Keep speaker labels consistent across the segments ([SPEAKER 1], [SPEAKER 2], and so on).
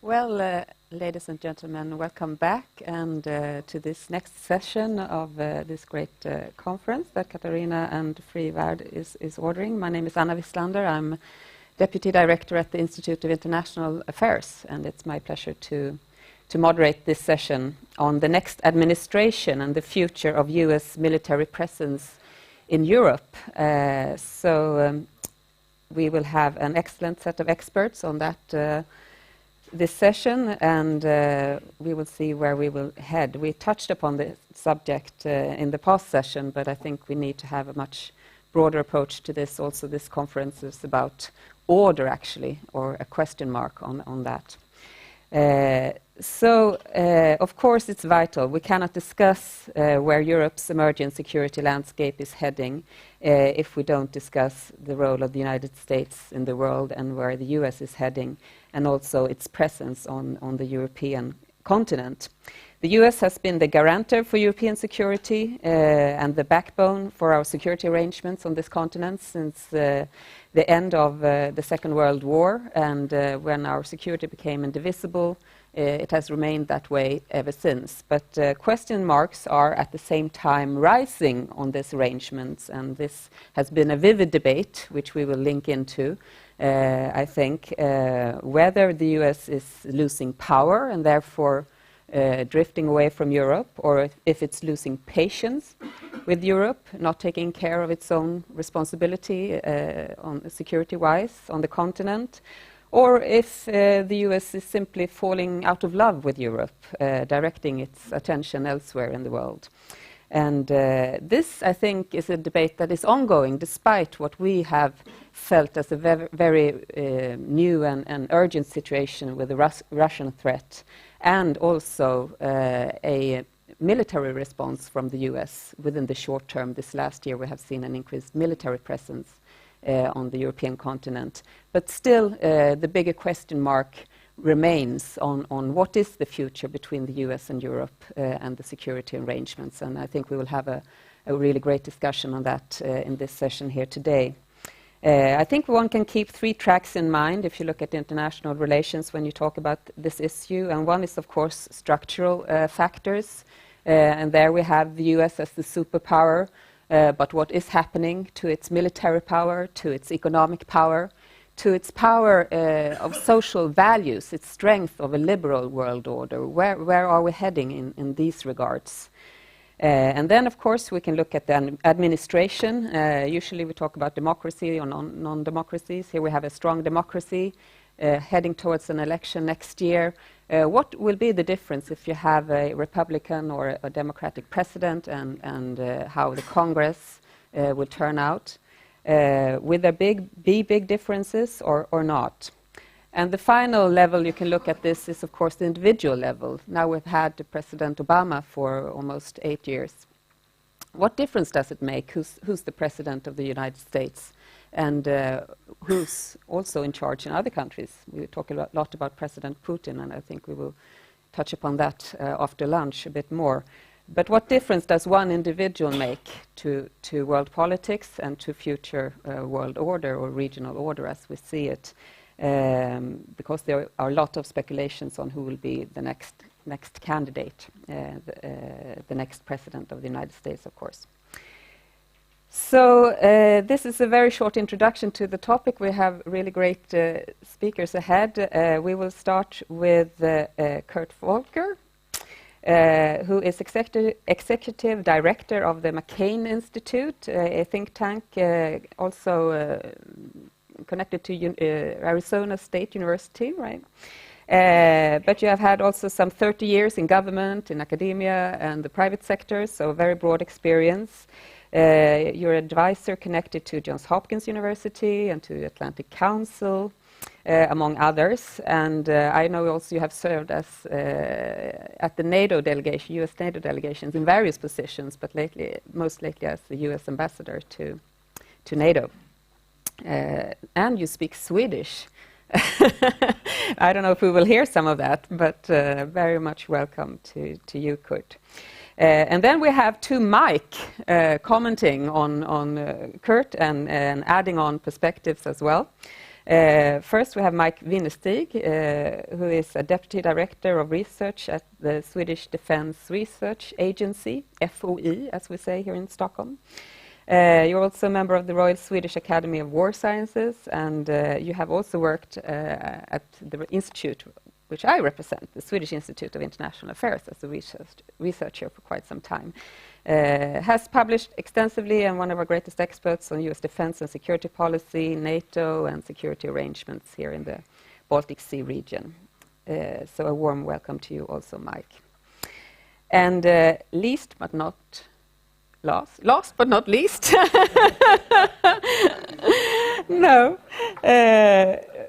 [SPEAKER 1] Well, ladies and gentlemen, welcome back and to this next session of this great conference that Katarina and Fri Värld is ordering. My name is Anna Wislander. I'm Deputy Director at the Institute of International Affairs, and it's my pleasure to moderate this session on the next administration and the future of US military presence in Europe. We will have an excellent set of experts on that this session, and we will see where we will head. We touched upon the subject in the past session, but I think we need to have a much broader approach to this. Also, this conference is about order, actually, or a question mark on that. Of course, it's vital. We cannot discuss where Europe's emerging security landscape is heading if we don't discuss the role of the United States in the world and where the US is heading, and also its presence on the European continent. The US has been the guarantor for European security and the backbone for our security arrangements on this continent since the end of the Second World War, and when our security became indivisible, it has remained that way ever since. But question marks are at the same time rising on these arrangements, and this has been a vivid debate, which we will link into, I think, whether the US is losing power and therefore drifting away from Europe, or if it's losing patience with Europe, not taking care of its own responsibility on security-wise on the continent, or if the US is simply falling out of love with Europe, directing its attention elsewhere in the world. And this, I think, is a debate that is ongoing, despite what we have felt as a very new and urgent situation with the Russian threat, and also a military response from the US within the short term. This last year we have seen an increased military presence on the European continent. But still, the bigger question mark remains on what is the future between the US and Europe and the security arrangements. And I think we will have a really great discussion on that in this session here today. I think one can keep three tracks in mind if you look at international relations when you talk about this issue. And one is, of course, structural factors. And there we have the US as the superpower. But what is happening to its military power, to its economic power, to its power of social values, its strength of a liberal world order? Where are we heading in these regards? And then, of course, we can look at the administration. Usually we talk about democracy or non-democracies. Here we have a strong democracy heading towards an election next year. What will be the difference if you have a Republican or a Democratic president, and how the Congress will turn out? Will there be big differences or not? And the final level you can look at this is, of course, the individual level. Now we've had President Obama for almost 8 years. What difference does it make who's the president of the United States, and who's also in charge in other countries? We talk a lot about President Putin, and I think we will touch upon that after lunch a bit more. But what difference does one individual make to world politics and to future world order or regional order as we see it? Because there are a lot of speculations on who will be the next candidate, the next president of the United States, of course. So this is a very short introduction to the topic. We have really great speakers ahead. We will start with Kurt Volker, who is executive director of the McCain Institute, a think tank also connected to Arizona State University, right? But you have had also some 30 years in government, in academia, and the private sector, so very broad experience. You're an advisor connected to Johns Hopkins University and to Atlantic Council, among others. And I know also you have served as at the NATO delegation, U.S. NATO delegations in various positions, but most lately as the U.S. ambassador to NATO. And you speak Swedish. I don't know if we will hear some of that, but very much welcome to you, Kurt. And then we have two Mike commenting on Kurt and adding on perspectives as well. First, we have Mike Winnestig, who is a Deputy Director of Research at the Swedish Defence Research Agency, FOI, as we say here in Stockholm. You're also a member of the Royal Swedish Academy of War Sciences, and you have also worked at the institute which I represent, the Swedish Institute of International Affairs, as a researcher for quite some time. Has published extensively and one of our greatest experts on US defense and security policy, NATO, and security arrangements here in the Baltic Sea region. So a warm welcome to you also, Mike. And last but not least, no,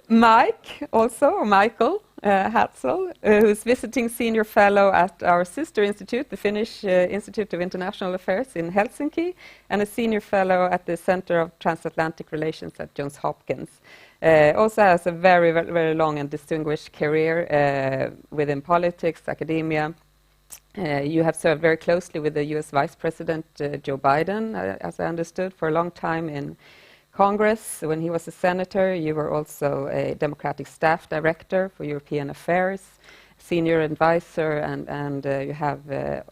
[SPEAKER 1] Mike also, or Michael Hatzel, who's visiting senior fellow at our sister institute, the Finnish Institute of International Affairs in Helsinki, and a senior fellow at the Center of Transatlantic Relations at Johns Hopkins. Also has a very, very, very long and distinguished career within politics, academia. You have served very closely with the US Vice President Joe Biden, as I understood, for a long time in Congress. When he was a senator, you were also a Democratic Staff Director for European Affairs, senior advisor, and you have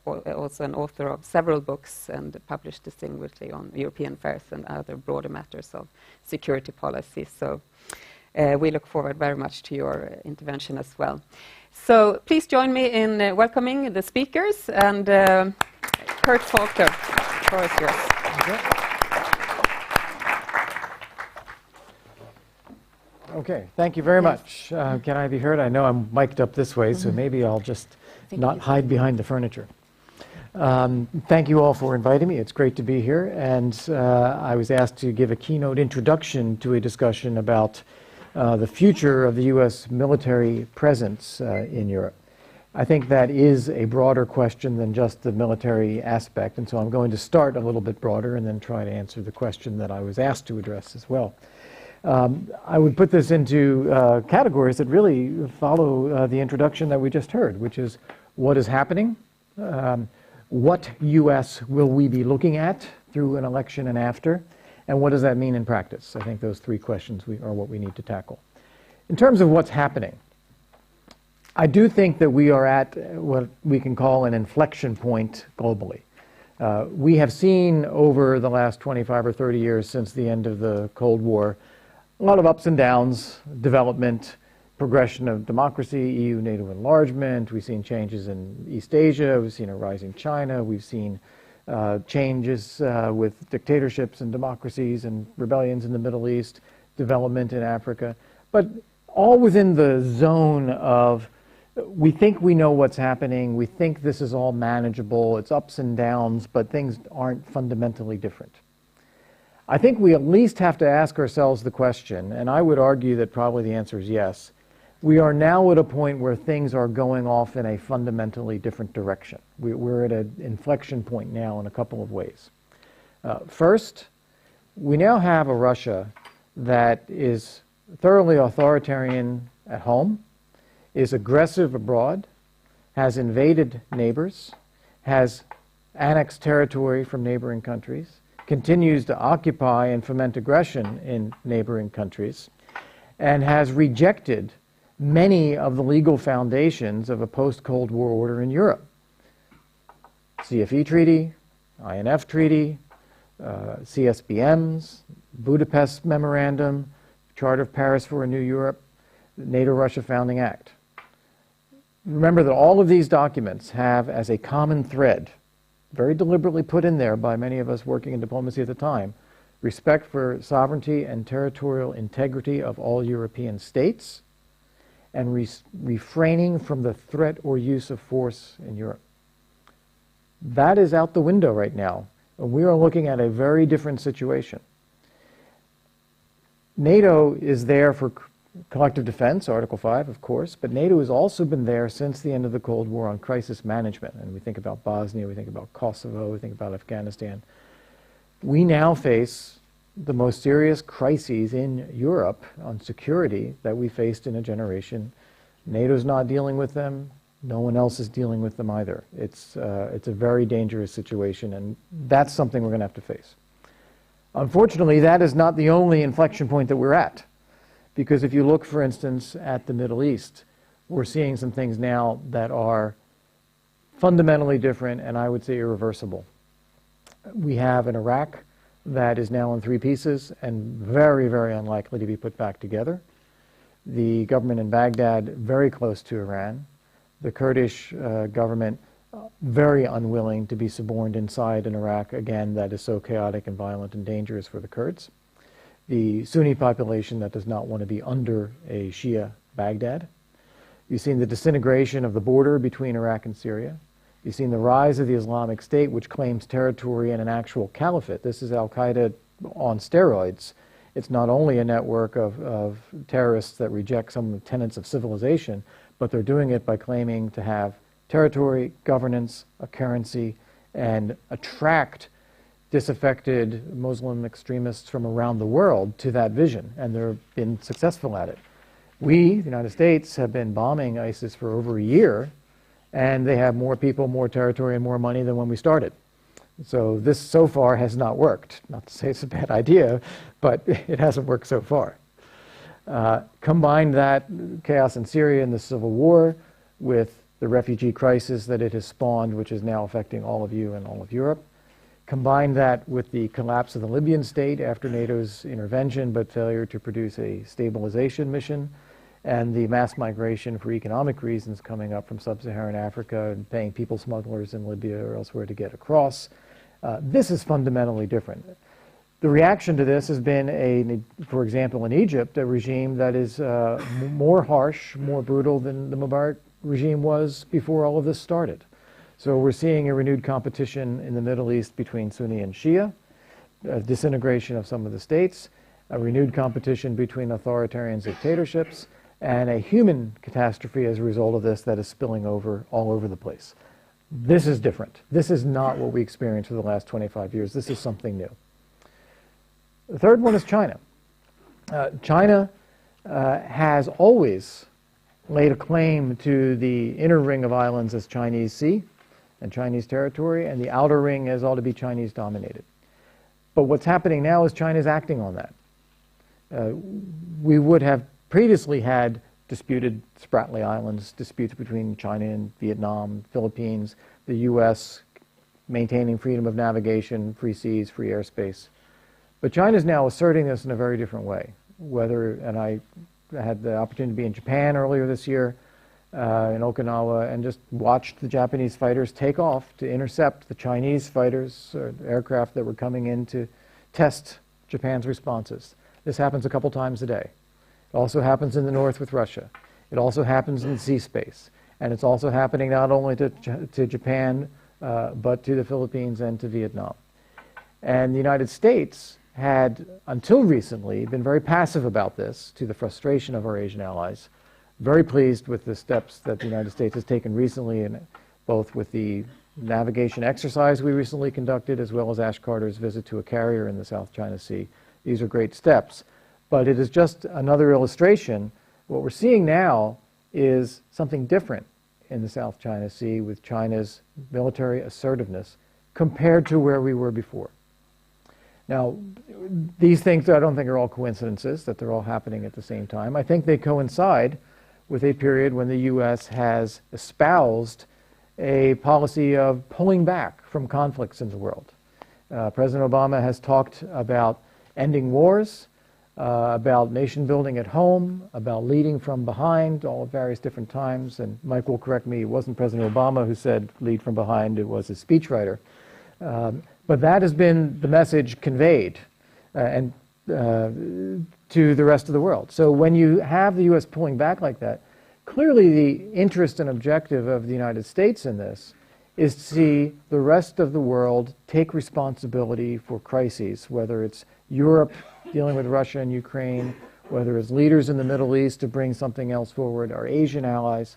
[SPEAKER 1] also an author of several books and published distinguishedly on European affairs and other broader matters of security policy. So we look forward very much to your intervention as well. So please join me in welcoming the speakers, and Kurt Volker, the floor is yours.
[SPEAKER 2] Okay, thank you very much. Can I be heard? I know I'm mic'd up this way, so maybe I'll just not hide behind the furniture. Thank you all for inviting me. It's great to be here, and I was asked to give a keynote introduction to a discussion about the future of the U.S. military presence in Europe. I think that is a broader question than just the military aspect, and so I'm going to start a little bit broader and then try to answer the question that I was asked to address as well. I would put this into categories that really follow the introduction that we just heard, which is what is happening, what U.S. will we be looking at through an election and after, and what does that mean in practice? I think those three questions are what we need to tackle. In terms of what's happening, I do think that we are at what we can call an inflection point globally. We have seen over the last 25 or 30 years since the end of the Cold War a lot of ups and downs, development, progression of democracy, EU-NATO enlargement. We've seen changes in East Asia. We've seen a rising China. We've seen changes with dictatorships and democracies and rebellions in the Middle East, development in Africa. But all within the zone of we think we know what's happening. We think this is all manageable. It's ups and downs, but things aren't fundamentally different. I think we at least have to ask ourselves the question, and I would argue that probably the answer is yes. We are now at a point where things are going off in a fundamentally different direction. We're at an inflection point now in a couple of ways. First, we now have a Russia that is thoroughly authoritarian at home, is aggressive abroad, has invaded neighbors, has annexed territory from neighboring countries, continues to occupy and foment aggression in neighboring countries, and has rejected many of the legal foundations of a post-Cold War order in Europe. CFE Treaty, INF Treaty, CSBMs, Budapest Memorandum, Charter of Paris for a New Europe, NATO-Russia Founding Act. Remember that all of these documents have as a common thread, very deliberately put in there by many of us working in diplomacy at the time, respect for sovereignty and territorial integrity of all European states, and refraining from the threat or use of force in Europe. That is out the window right now, and we are looking at a very different situation. NATO is there for collective defense, Article 5, of course, but NATO has also been there since the end of the Cold War on crisis management. And we think about Bosnia, we think about Kosovo, we think about Afghanistan. We now face the most serious crises in Europe on security that we faced in a generation. NATO's not dealing with them. No one else is dealing with them either. It's a very dangerous situation, and that's something we're going to have to face. Unfortunately, that is not the only inflection point that we're at, Because if you look, for instance, at the Middle East, we're seeing some things now that are fundamentally different and I would say irreversible. We have an Iraq that is now in 3 pieces and very, very unlikely to be put back together. The government in Baghdad very close to Iran. The Kurdish government very unwilling to be suborned inside an Iraq, again, that is so chaotic and violent and dangerous for the Kurds. The Sunni population that does not want to be under a Shia Baghdad. You've seen the disintegration of the border between Iraq and Syria. You've seen the rise of the Islamic State, which claims territory and an actual caliphate. This is al-Qaeda on steroids. It's not only a network of terrorists that reject some of the tenets of civilization, but they're doing it by claiming to have territory, governance, a currency, and attract disaffected Muslim extremists from around the world to that vision, and they've been successful at it. We, the United States, have been bombing ISIS for over a year, and they have more people, more territory, and more money than when we started. So this so far has not worked. Not to say it's a bad idea, but it hasn't worked so far. Combine that chaos in Syria and the civil war with the refugee crisis that it has spawned, which is now affecting all of you and all of Europe. Combine that with the collapse of the Libyan state after NATO's intervention but failure to produce a stabilization mission, and the mass migration for economic reasons coming up from sub-Saharan Africa and paying people smugglers in Libya or elsewhere to get across. This is fundamentally different. The reaction to this has been, for example, in Egypt, a regime that is more harsh, more brutal than the Mubarak regime was before all of this started. So we're seeing a renewed competition in the Middle East between Sunni and Shia, a disintegration of some of the states, a renewed competition between authoritarian dictatorships, and a human catastrophe as a result of this that is spilling over all over the place. This is different. This is not what we experienced for the last 25 years. This is something new. The third one is China. China has always laid a claim to the inner ring of islands as Chinese Sea and Chinese territory, and the outer ring as all to be Chinese dominated. But what's happening now is China's acting on that. We would have previously had disputed Spratly Islands, disputes between China and Vietnam, Philippines, the U.S. maintaining freedom of navigation, free seas, free airspace. But China's now asserting this in a very different way. And I had the opportunity to be in Japan earlier this year, in Okinawa, and just watched the Japanese fighters take off to intercept the Chinese fighters, aircraft that were coming in to test Japan's responses. This happens a couple times a day. It also happens in the north with Russia. It also happens in the sea space. And it's also happening not only to Japan, but to the Philippines and to Vietnam. And the United States had, until recently, been very passive about this, to the frustration of our Asian allies. Very pleased with the steps that the United States has taken recently, and both with the navigation exercise we recently conducted, as well as Ash Carter's visit to a carrier in the South China Sea. These are great steps. But it is just another illustration. What we're seeing now is something different in the South China Sea with China's military assertiveness compared to where we were before. Now, these things I don't think are all coincidences, that they're all happening at the same time. I think they coincide with a period when the U.S. has espoused a policy of pulling back from conflicts in the world. President Obama has talked about ending wars, about nation building at home, about leading from behind, all at various different times. And Mike will correct me, it wasn't President Obama who said lead from behind, it was his speechwriter. But that has been the message conveyed and to the rest of the world. So when you have the U.S. pulling back like that, clearly the interest and objective of the United States in this is to see the rest of the world take responsibility for crises, whether it's Europe dealing with Russia and Ukraine, whether it's leaders in the Middle East to bring something else forward, our Asian allies.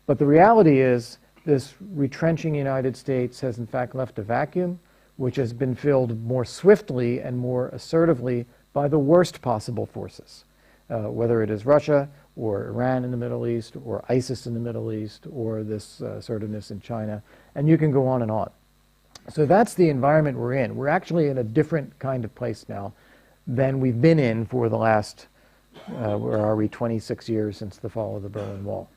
[SPEAKER 2] But the reality is this retrenching United States has in fact left a vacuum, which has been filled more swiftly and more assertively by the worst possible forces, whether it is Russia or Iran in the Middle East or ISIS in the Middle East or this assertiveness in China, and you can go on and on. So that's the environment we're in. We're actually in a different kind of place now than we've been in for the last Where are we 26 years since the fall of the Berlin Wall?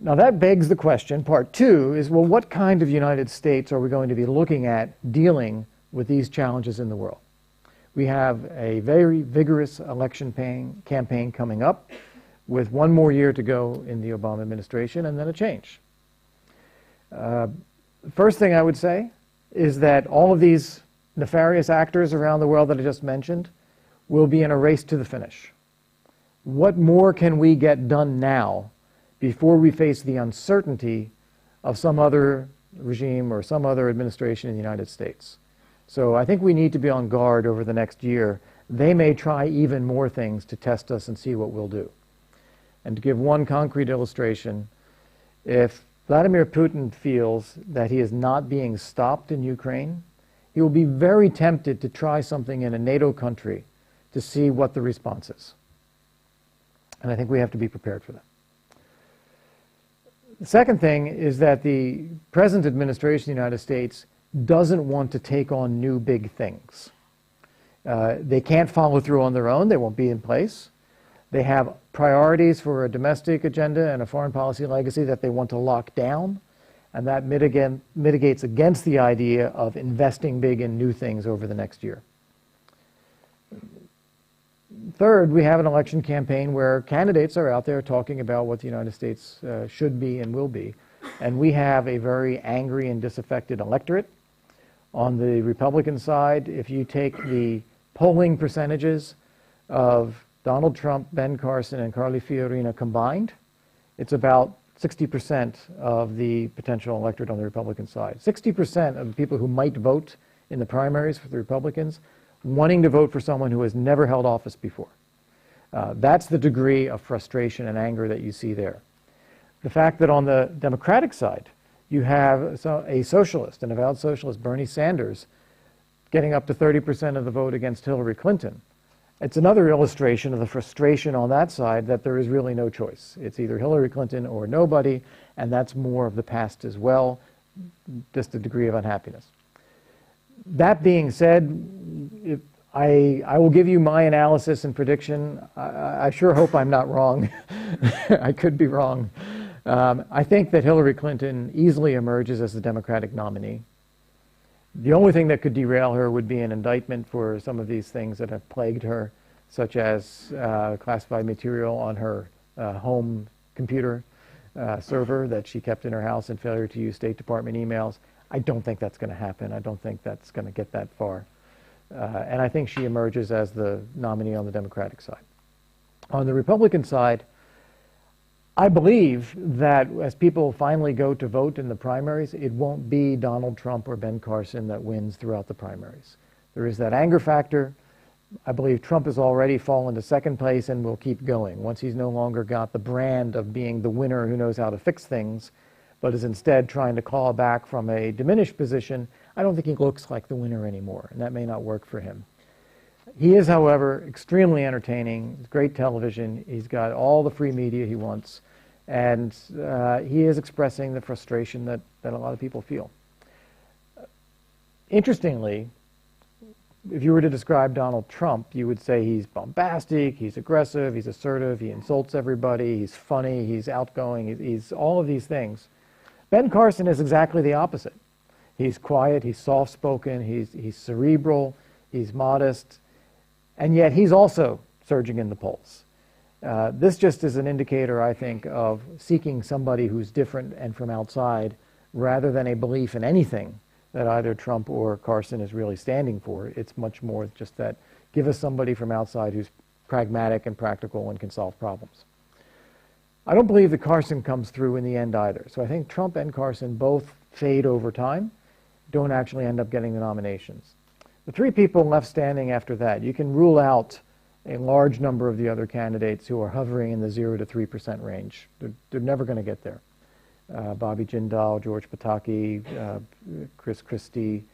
[SPEAKER 2] Now that begs the question, part two, is, well, what kind of United States are we going to be looking at dealing with these challenges in the world? We have a very vigorous election campaign coming up, with one more year to go in the Obama administration, and then a change. The first thing I would say is that all of these nefarious actors around the world that I just mentioned will be in a race to the finish. What more can we get done now before we face the uncertainty of some other regime or some other administration in the United States? So I think we need to be on guard over the next year. They may try even more things to test us and see what we'll do. And to give one concrete illustration, if Vladimir Putin feels that he is not being stopped in Ukraine, he will be very tempted to try something in a NATO country to see what the response is. And I think we have to be prepared for that. The second thing is that the present administration of the United States doesn't want to take on new big things. They can't follow through on their own. They won't be in place. They have priorities for a domestic agenda and a foreign policy legacy that they want to lock down, and that mitigates against the idea of investing big in new things over the next year. Third, we have an election campaign where candidates are out there talking about what the United States should be and will be, and we have a very angry and disaffected electorate. On the Republican side, if you take the polling percentages of Donald Trump, Ben Carson, and Carly Fiorina combined, it's about 60% of the potential electorate on the Republican side. 60% of the people who might vote in the primaries for the Republicans wanting to vote for someone who has never held office before. That's the degree of frustration and anger that you see there. The fact that on the Democratic side, you have a socialist, an avowed socialist, Bernie Sanders, getting up to 30% of the vote against Hillary Clinton. It's another illustration of the frustration on that side that there is really no choice. It's either Hillary Clinton or nobody, and that's more of the past as well, just a degree of unhappiness. That being said, I will give you my analysis and prediction. I sure hope I'm not wrong. I could be wrong. I think that Hillary Clinton easily emerges as the Democratic nominee. The only thing that could derail her would be an indictment for some of these things that have plagued her, such as classified material on her home computer server that she kept in her house and failure to use State Department emails. I don't think that's going to happen. I don't think that's going to get that far. And I think she emerges as the nominee on the Democratic side. On the Republican side, I believe that as people finally go to vote in the primaries, it won't be Donald Trump or Ben Carson that wins throughout the primaries. There is that anger factor. I believe Trump has already fallen to second place and will keep going. Once he's no longer got the brand of being the winner who knows how to fix things, but is instead trying to claw back from a diminished position, I don't think he looks like the winner anymore, and that may not work for him. He is, however, extremely entertaining. It's great television. He's got all the free media he wants, and he is expressing the frustration that a lot of people feel. Interestingly, if you were to describe Donald Trump, you would say he's bombastic, he's aggressive, he's assertive, he insults everybody, he's funny, he's outgoing, he's all of these things. Ben Carson is exactly the opposite. He's quiet, he's soft-spoken, he's cerebral, he's modest, and yet he's also surging in the polls. This just is an indicator, I think, of seeking somebody who's different and from outside rather than a belief in anything that either Trump or Carson is really standing for. It's much more just that give us somebody from outside who's pragmatic and practical and can solve problems. I don't believe that Carson comes through in the end either. So I think Trump and Carson both fade over time, don't actually end up getting the nominations. The three people left standing after that, you can rule out a large number of the other candidates who are hovering in the 0 to 3% range. They're never going to get there. Bobby Jindal, George Pataki, Chris Christie,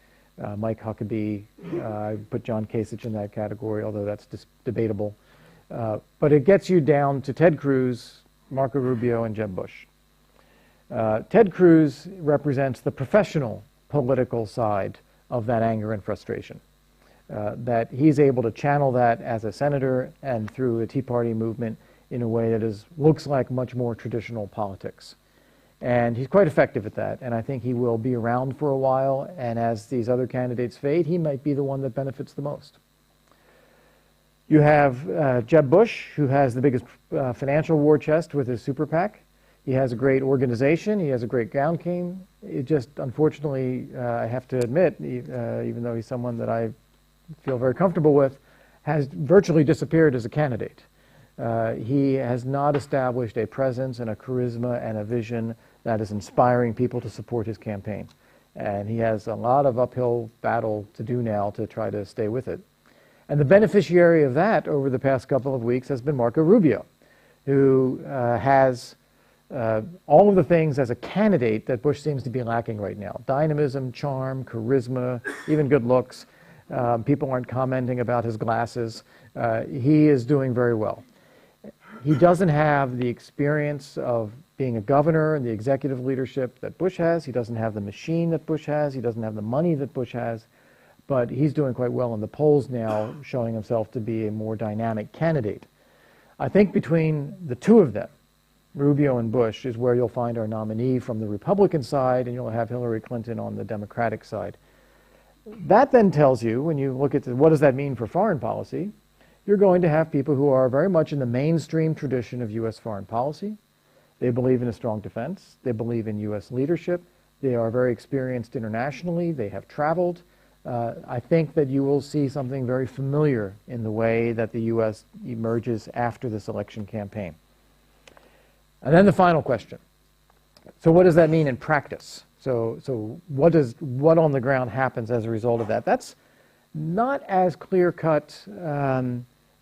[SPEAKER 2] Mike Huckabee. I put John Kasich in that category, although that's debatable. But it gets you down to Ted Cruz, Marco Rubio, and Jeb Bush. Ted Cruz represents the professional political side of that anger and frustration. that he's able to channel that as a senator and through a Tea Party movement in a way that looks like much more traditional politics. And he's quite effective at that, and I think he will be around for a while, and as these other candidates fade, he might be the one that benefits the most. You have Jeb Bush, who has the biggest financial war chest with his super PAC. He has a great organization. He has a great ground game. It just, unfortunately, I have to admit, even though he's someone that I feel very comfortable with, has virtually disappeared as a candidate. He has not established a presence and a charisma and a vision that is inspiring people to support his campaign. And he has a lot of uphill battle to do now to try to stay with it. And the beneficiary of that over the past couple of weeks has been Marco Rubio, who has all of the things as a candidate that Bush seems to be lacking right now. Dynamism, charm, charisma, even good looks. People aren't commenting about his glasses. He is doing very well. He doesn't have the experience of being a governor and the executive leadership that Bush has. He doesn't have the machine that Bush has. He doesn't have the money that Bush has. But he's doing quite well in the polls now, showing himself to be a more dynamic candidate. I think between the two of them, Rubio and Bush, is where you'll find our nominee from the Republican side, and you'll have Hillary Clinton on the Democratic side. That then tells you, when you look at what does that mean for foreign policy, you're going to have people who are very much in the mainstream tradition of U.S. foreign policy. They believe in a strong defense. They believe in U.S. leadership. They are very experienced internationally. They have traveled. I think that you will see something very familiar in the way that the U.S. emerges after this election campaign. And then the final question. So what does that mean in practice? So what on the ground happens as a result of that? That's not as clear-cut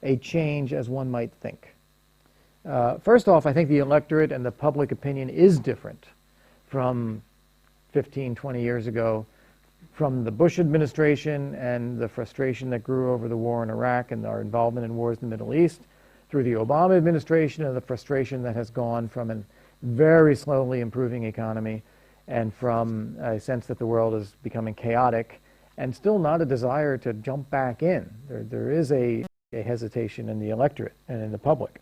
[SPEAKER 2] a change as one might think. First off, I think the electorate and the public opinion is different from 15, 20 years ago, from the Bush administration and the frustration that grew over the war in Iraq and our involvement in wars in the Middle East, through the Obama administration and the frustration that has gone from a very slowly improving economy and from a sense that the world is becoming chaotic and still not a desire to jump back in. There is a hesitation in the electorate and in the public.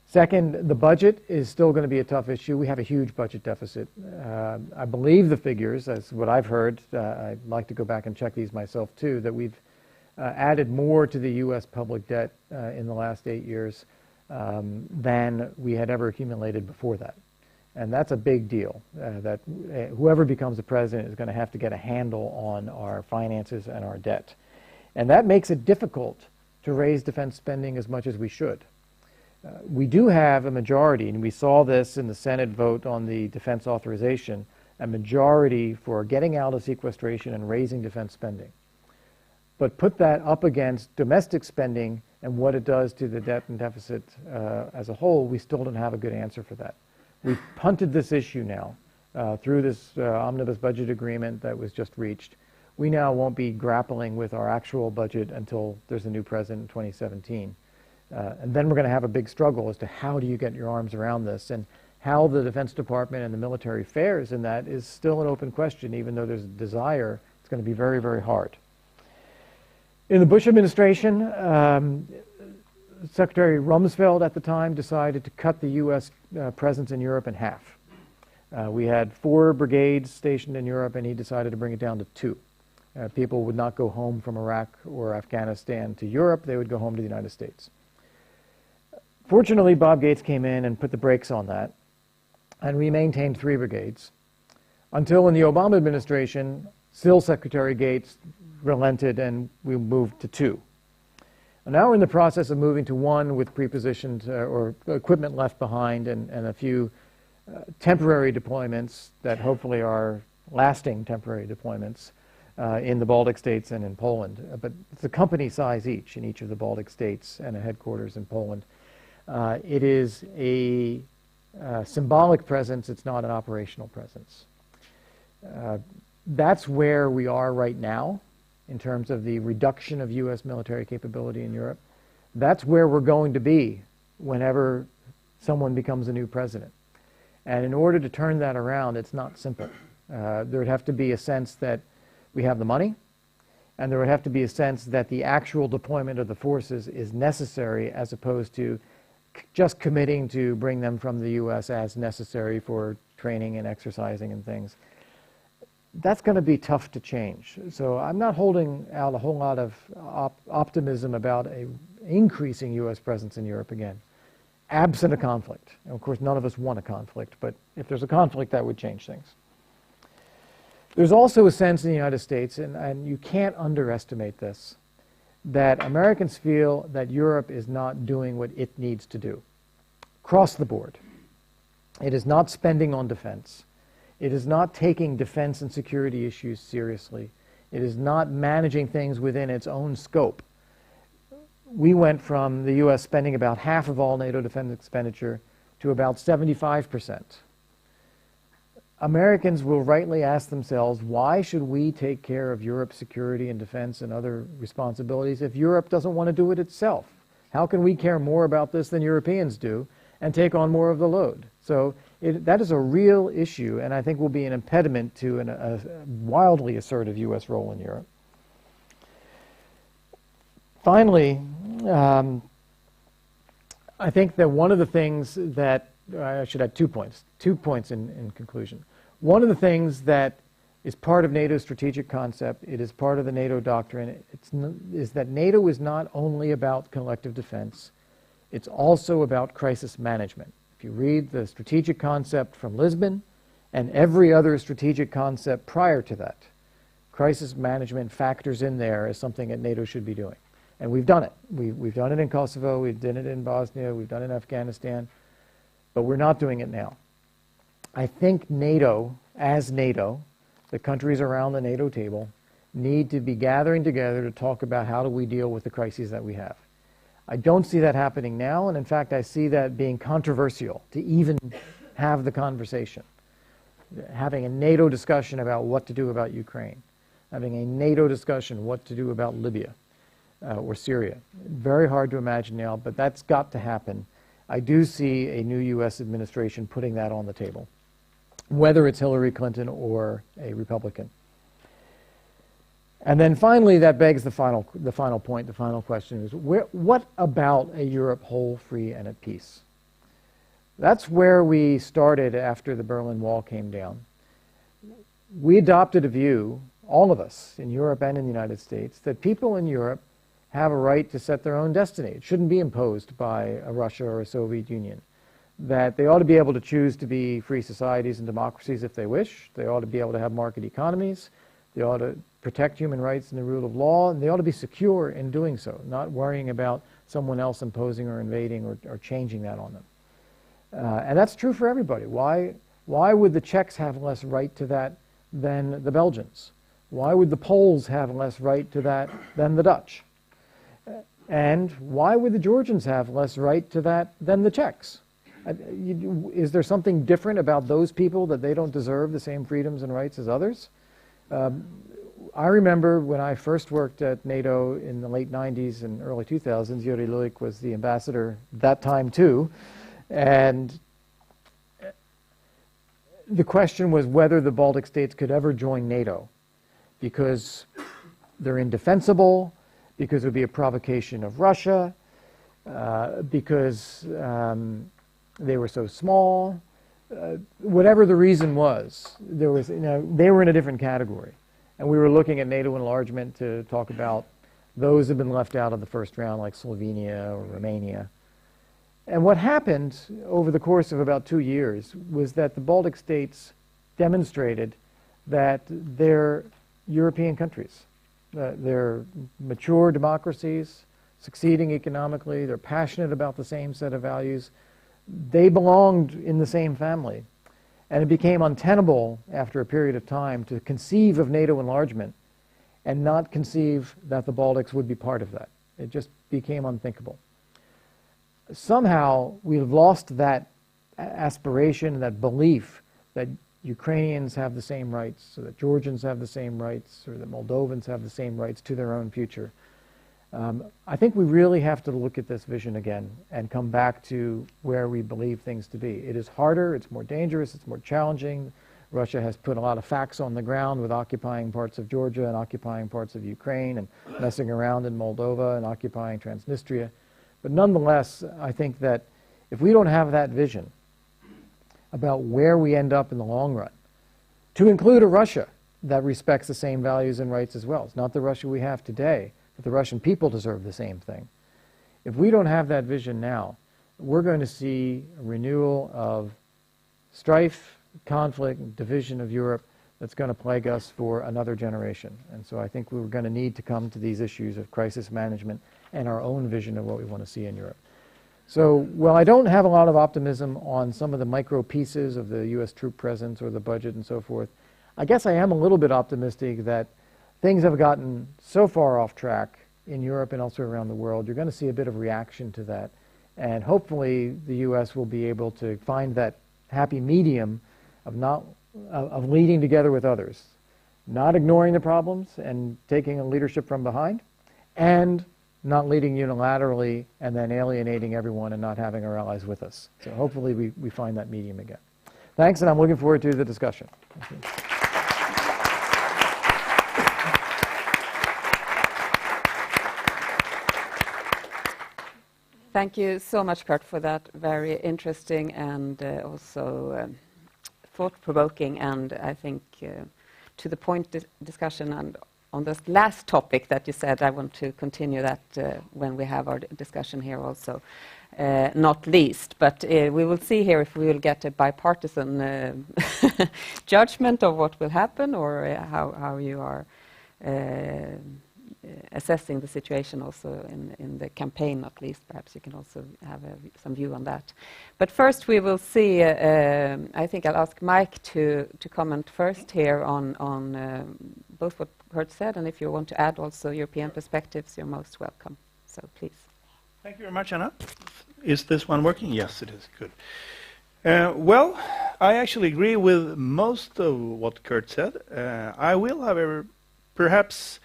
[SPEAKER 2] Second, the budget is still going to be a tough issue. We have a huge budget deficit. I believe the figures, as what I've heard, I'd like to go back and check these myself too, that we've added more to the U.S. public debt in the last 8 years than we had ever accumulated before that. And that's a big deal, that whoever becomes the president is going to have to get a handle on our finances and our debt. And that makes it difficult to raise defense spending as much as we should. We do have a majority, and we saw this in the Senate vote on the defense authorization, a majority for getting out of sequestration and raising defense spending. But put that up against domestic spending and what it does to the debt and deficit as a whole, we still don't have a good answer for that. We've punted this issue now through this omnibus budget agreement that was just reached. We now won't be grappling with our actual budget until there's a new president in 2017. And then we're going to have a big struggle as to how do you get your arms around this, and how the Defense Department and the military fares in that is still an open question. Even though there's a desire, it's going to be very, very hard. In the Bush administration, Secretary Rumsfeld at the time decided to cut the U.S. presence in Europe in half. We had 4 brigades stationed in Europe, and he decided to bring it down to 2. People would not go home from Iraq or Afghanistan to Europe. They would go home to the United States. Fortunately, Bob Gates came in and put the brakes on that, and we maintained 3 brigades until in the Obama administration, still Secretary Gates relented and we moved to 2. And now we're in the process of moving to 1 with prepositioned or equipment left behind and a few temporary deployments that hopefully are lasting temporary deployments in the Baltic states and in Poland. But it's a company size each in each of the Baltic states and a headquarters in Poland. It is a symbolic presence. It's not an operational presence. That's where we are right now in terms of the reduction of U.S. military capability in Europe. That's where we're going to be whenever someone becomes a new president. And in order to turn that around, it's not simple. There would have to be a sense that we have the money, and there would have to be a sense that the actual deployment of the forces is necessary as opposed to just committing to bring them from the U.S. as necessary for training and exercising and things. That's going to be tough to change. So I'm not holding out a whole lot of optimism about an increasing U.S. presence in Europe again, absent a conflict. And of course, none of us want a conflict, but if there's a conflict, that would change things. There's also a sense in the United States, and you can't underestimate this, that Americans feel that Europe is not doing what it needs to do, across the board. It is not spending on defense. It is not taking defense and security issues seriously. It is not managing things within its own scope. We went from the U.S. spending about half of all NATO defense expenditure to about 75%. Americans will rightly ask themselves, why should we take care of Europe's security and defense and other responsibilities if Europe doesn't want to do it itself? How can we care more about this than Europeans do and take on more of the load? So that is a real issue, and I think will be an impediment to a wildly assertive U.S. role in Europe. Finally, I think that one of the things that, I should add 2 points in conclusion. One of the things that is part of NATO's strategic concept, it is part of the NATO doctrine, is that NATO is not only about collective defense, it's also about crisis management. If you read the strategic concept from Lisbon and every other strategic concept prior to that, crisis management factors in there as something that NATO should be doing. And we've done it. We've done it in Kosovo, we've done it in Bosnia, we've done it in Afghanistan, but we're not doing it now. I think NATO, as NATO, the countries around the NATO table, need to be gathering together to talk about how do we deal with the crises that we have. I don't see that happening now, and in fact I see that being controversial to even have the conversation. Having a NATO discussion about what to do about Ukraine, having a NATO discussion what to do about Libya or Syria. Very hard to imagine now, but that's got to happen. I do see a new U.S. administration putting that on the table, whether it's Hillary Clinton or a Republican. And then finally, that begs the final point, the final question is, what about a Europe whole, free, and at peace? That's where we started after the Berlin Wall came down. We adopted a view, all of us in Europe and in the United States, that people in Europe have a right to set their own destiny. It shouldn't be imposed by a Russia or a Soviet Union. That they ought to be able to choose to be free societies and democracies if they wish. They ought to be able to have market economies. They ought to protect human rights and the rule of law, and they ought to be secure in doing so, not worrying about someone else imposing or invading or changing that on them. And that's true for everybody. Why would the Czechs have less right to that than the Belgians? Why would the Poles have less right to that than the Dutch? And why would the Georgians have less right to that than the Czechs? Is there something different about those people that they don't deserve the same freedoms and rights as others? I remember when I first worked at NATO in the late 90s and early 2000s, Yuri Luik was the ambassador that time too, and the question was whether the Baltic states could ever join NATO because they're indefensible, because it would be a provocation of Russia, because they were so small, whatever the reason was, they were in a different category. And we were looking at NATO enlargement to talk about those who have been left out of the first round, like Slovenia or Romania. And what happened over the course of about 2 years was that the Baltic states demonstrated that they're European countries. They're mature democracies, succeeding economically, they're passionate about the same set of values. They belonged in the same family. And it became untenable after a period of time to conceive of NATO enlargement and not conceive that the Baltics would be part of that. It just became unthinkable. Somehow we've lost that aspiration, that belief that Ukrainians have the same rights, or that Georgians have the same rights, or that Moldovans have the same rights to their own future. I think we really have to look at this vision again and come back to where we believe things to be. It is harder, it's more dangerous, it's more challenging. Russia has put a lot of facts on the ground with occupying parts of Georgia and occupying parts of Ukraine and messing around in Moldova and occupying Transnistria. But nonetheless, I think that if we don't have that vision about where we end up in the long run, to include a Russia that respects the same values and rights as well. It's not the Russia we have today, but the Russian people deserve the same thing. If we don't have that vision now, we're going to see a renewal of strife, conflict, division of Europe that's going to plague us for another generation. And so I think we're going to need to come to these issues of crisis management and our own vision of what we want to see in Europe. So, while I don't have a lot of optimism on some of the micro pieces of the U.S. troop presence or the budget and so forth, I guess I am a little bit optimistic that things have gotten so far off track in Europe and elsewhere around the world. You're going to see a bit of reaction to that. And hopefully the U.S. will be able to find that happy medium of leading together with others, not ignoring the problems and taking a leadership from behind, and not leading unilaterally and then alienating everyone and not having our allies with us. So hopefully we find that medium again. Thanks, and I'm looking forward to the discussion.
[SPEAKER 1] Thank you so much, Kurt, for that very interesting and also thought-provoking and I think to the point discussion. And on this last topic that you said, I want to continue that when we have our discussion here also, not least. But we will see here if we will get a bipartisan judgment of what will happen, or how you are assessing the situation also in the campaign, not least. Perhaps you can also have some view on that. But first we will see, I think I'll ask Mike to comment first here on both what Kurt said, and if you want to add also European perspectives, you're most welcome. So please.
[SPEAKER 3] Thank you very much, Anna. Is this one working? Yes, it is. Good. Well, I actually agree with most of what Kurt said. I will, however, perhaps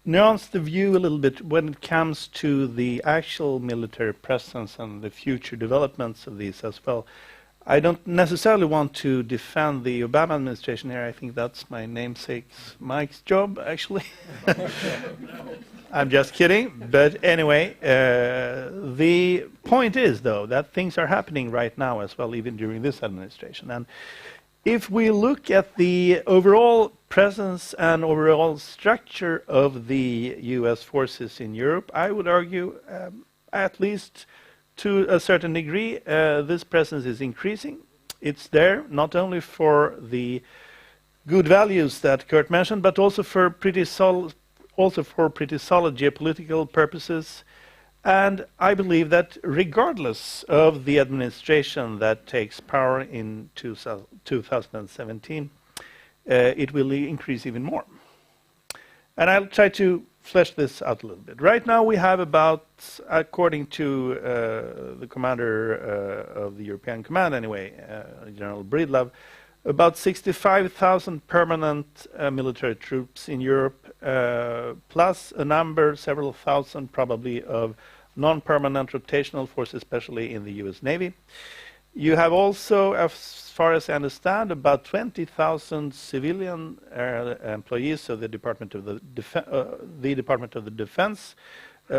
[SPEAKER 3] nuance the view a little bit when it comes to the actual military presence and the future developments of these as well. I don't necessarily want to defend the Obama administration here. I think that's my namesake Mike's job, actually. I'm just kidding. But anyway, the point is, though, that things are happening right now as well, even during this administration. And if we look at the overall presence and overall structure of the U.S. forces in Europe, I would argue, at least to a certain degree, this presence is increasing. It's there not only for the good values that Kurt mentioned, but also for pretty solid geopolitical purposes. And I believe that regardless of the administration that takes power in 2017, it will increase even more. And I'll try to flesh this out a little bit. Right now we have about, according to the commander of the European Command anyway, General Breedlove, about 65,000 permanent military troops in Europe, plus a number, several thousand probably, of non-permanent rotational forces, especially in the US Navy. You have also, as far as I understand, about 20,000 civilian employees of the Department of the Defense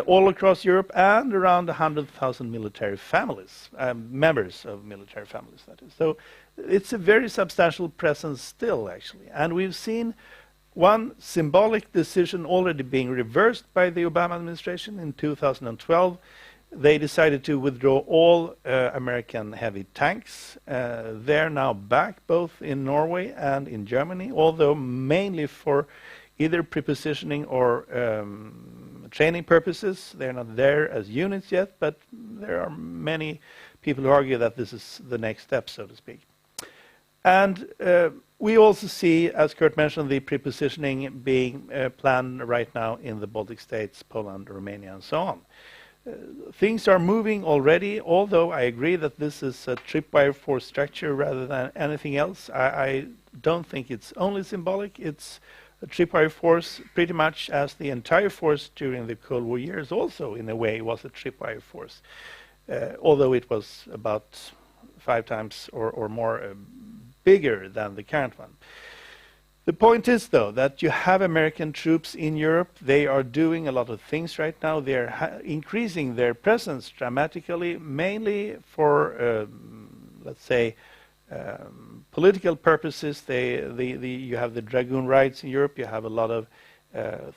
[SPEAKER 3] all across Europe, and around 100,000 military families, members of military families, that is. So it's a very substantial presence still, actually. And we've seen one symbolic decision already being reversed by the Obama administration in 2012. They decided to withdraw all American heavy tanks. They're now back both in Norway and in Germany, although mainly for either prepositioning or training purposes. They're not there as units yet, but there are many people who argue that this is the next step, so to speak. And we also see, as Kurt mentioned, the prepositioning being planned right now in the Baltic states, Poland, Romania, and so on. Things are moving already, although I agree that this is a tripwire force structure rather than anything else. I don't think it's only symbolic. It's a tripwire force pretty much as the entire force during the Cold War years also, in a way, was a tripwire force, although it was about 5 times or more bigger than the current one. The point is, though, that you have American troops in Europe. They are doing a lot of things right now. They are increasing their presence dramatically, mainly for, let's say, political purposes. You have the Dragoon Riots in Europe. You have a lot of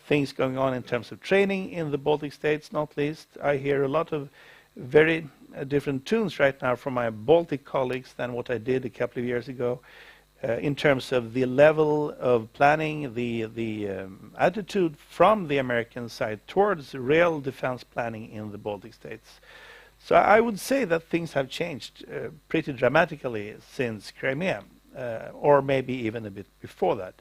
[SPEAKER 3] things going on in terms of training in the Baltic states, not least. I hear a lot of very different tunes right now from my Baltic colleagues than what I did a couple of years ago. In terms of the level of planning, the attitude from the American side towards real defense planning in the Baltic states. So I would say that things have changed pretty dramatically since Crimea, or maybe even a bit before that.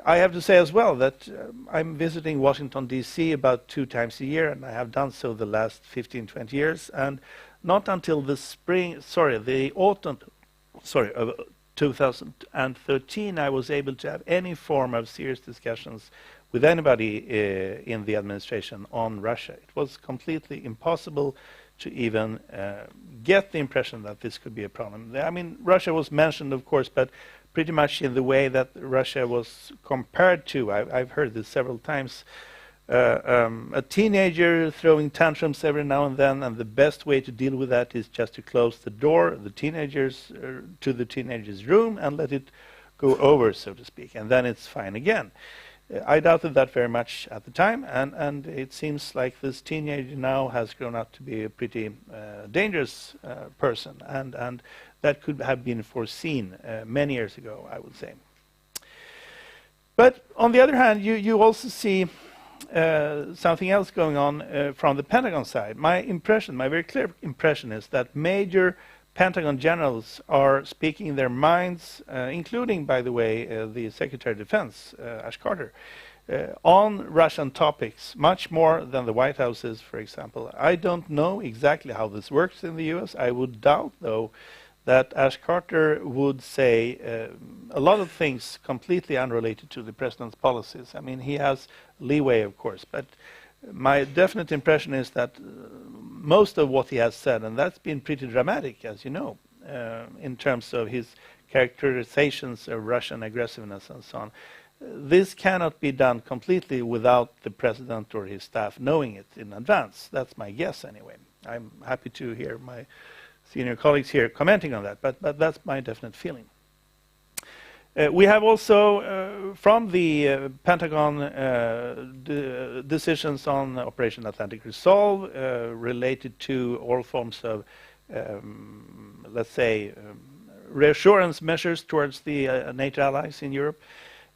[SPEAKER 3] I have to say as well that I'm visiting Washington, D.C. about 2 times a year, and I have done so the last 15, 20 years, and not until the autumn of 2013, I was able to have any form of serious discussions with anybody in the administration on Russia. It was completely impossible to even get the impression that this could be a problem. I mean, Russia was mentioned, of course, but pretty much in the way that Russia was compared to, I've heard this several times, a teenager throwing tantrums every now and then, and the best way to deal with that is just to close the door to the teenager's room and let it go over, so to speak, and then it's fine again. I doubted that very much at the time, and it seems like this teenager now has grown up to be a pretty dangerous person, and that could have been foreseen many years ago, I would say. But on the other hand, you also see something else going on from the Pentagon side. My very clear impression is that major Pentagon generals are speaking their minds, including, by the way, the Secretary of Defense, Ash Carter, on Russian topics, much more than the White House is, for example. I don't know exactly how this works in the U.S. I would doubt, though, that Ash Carter would say a lot of things completely unrelated to the president's policies. I mean, he has leeway, of course, but my definite impression is that most of what he has said, and that's been pretty dramatic, as you know, in terms of his characterizations of Russian aggressiveness and so on, this cannot be done completely without the president or his staff knowing it in advance. That's my guess, anyway. I'm happy to hear my senior colleagues here commenting on that, but that's my definite feeling. We have also, from the Pentagon, decisions on Operation Atlantic Resolve related to all forms of, let's say, reassurance measures towards the NATO allies in Europe.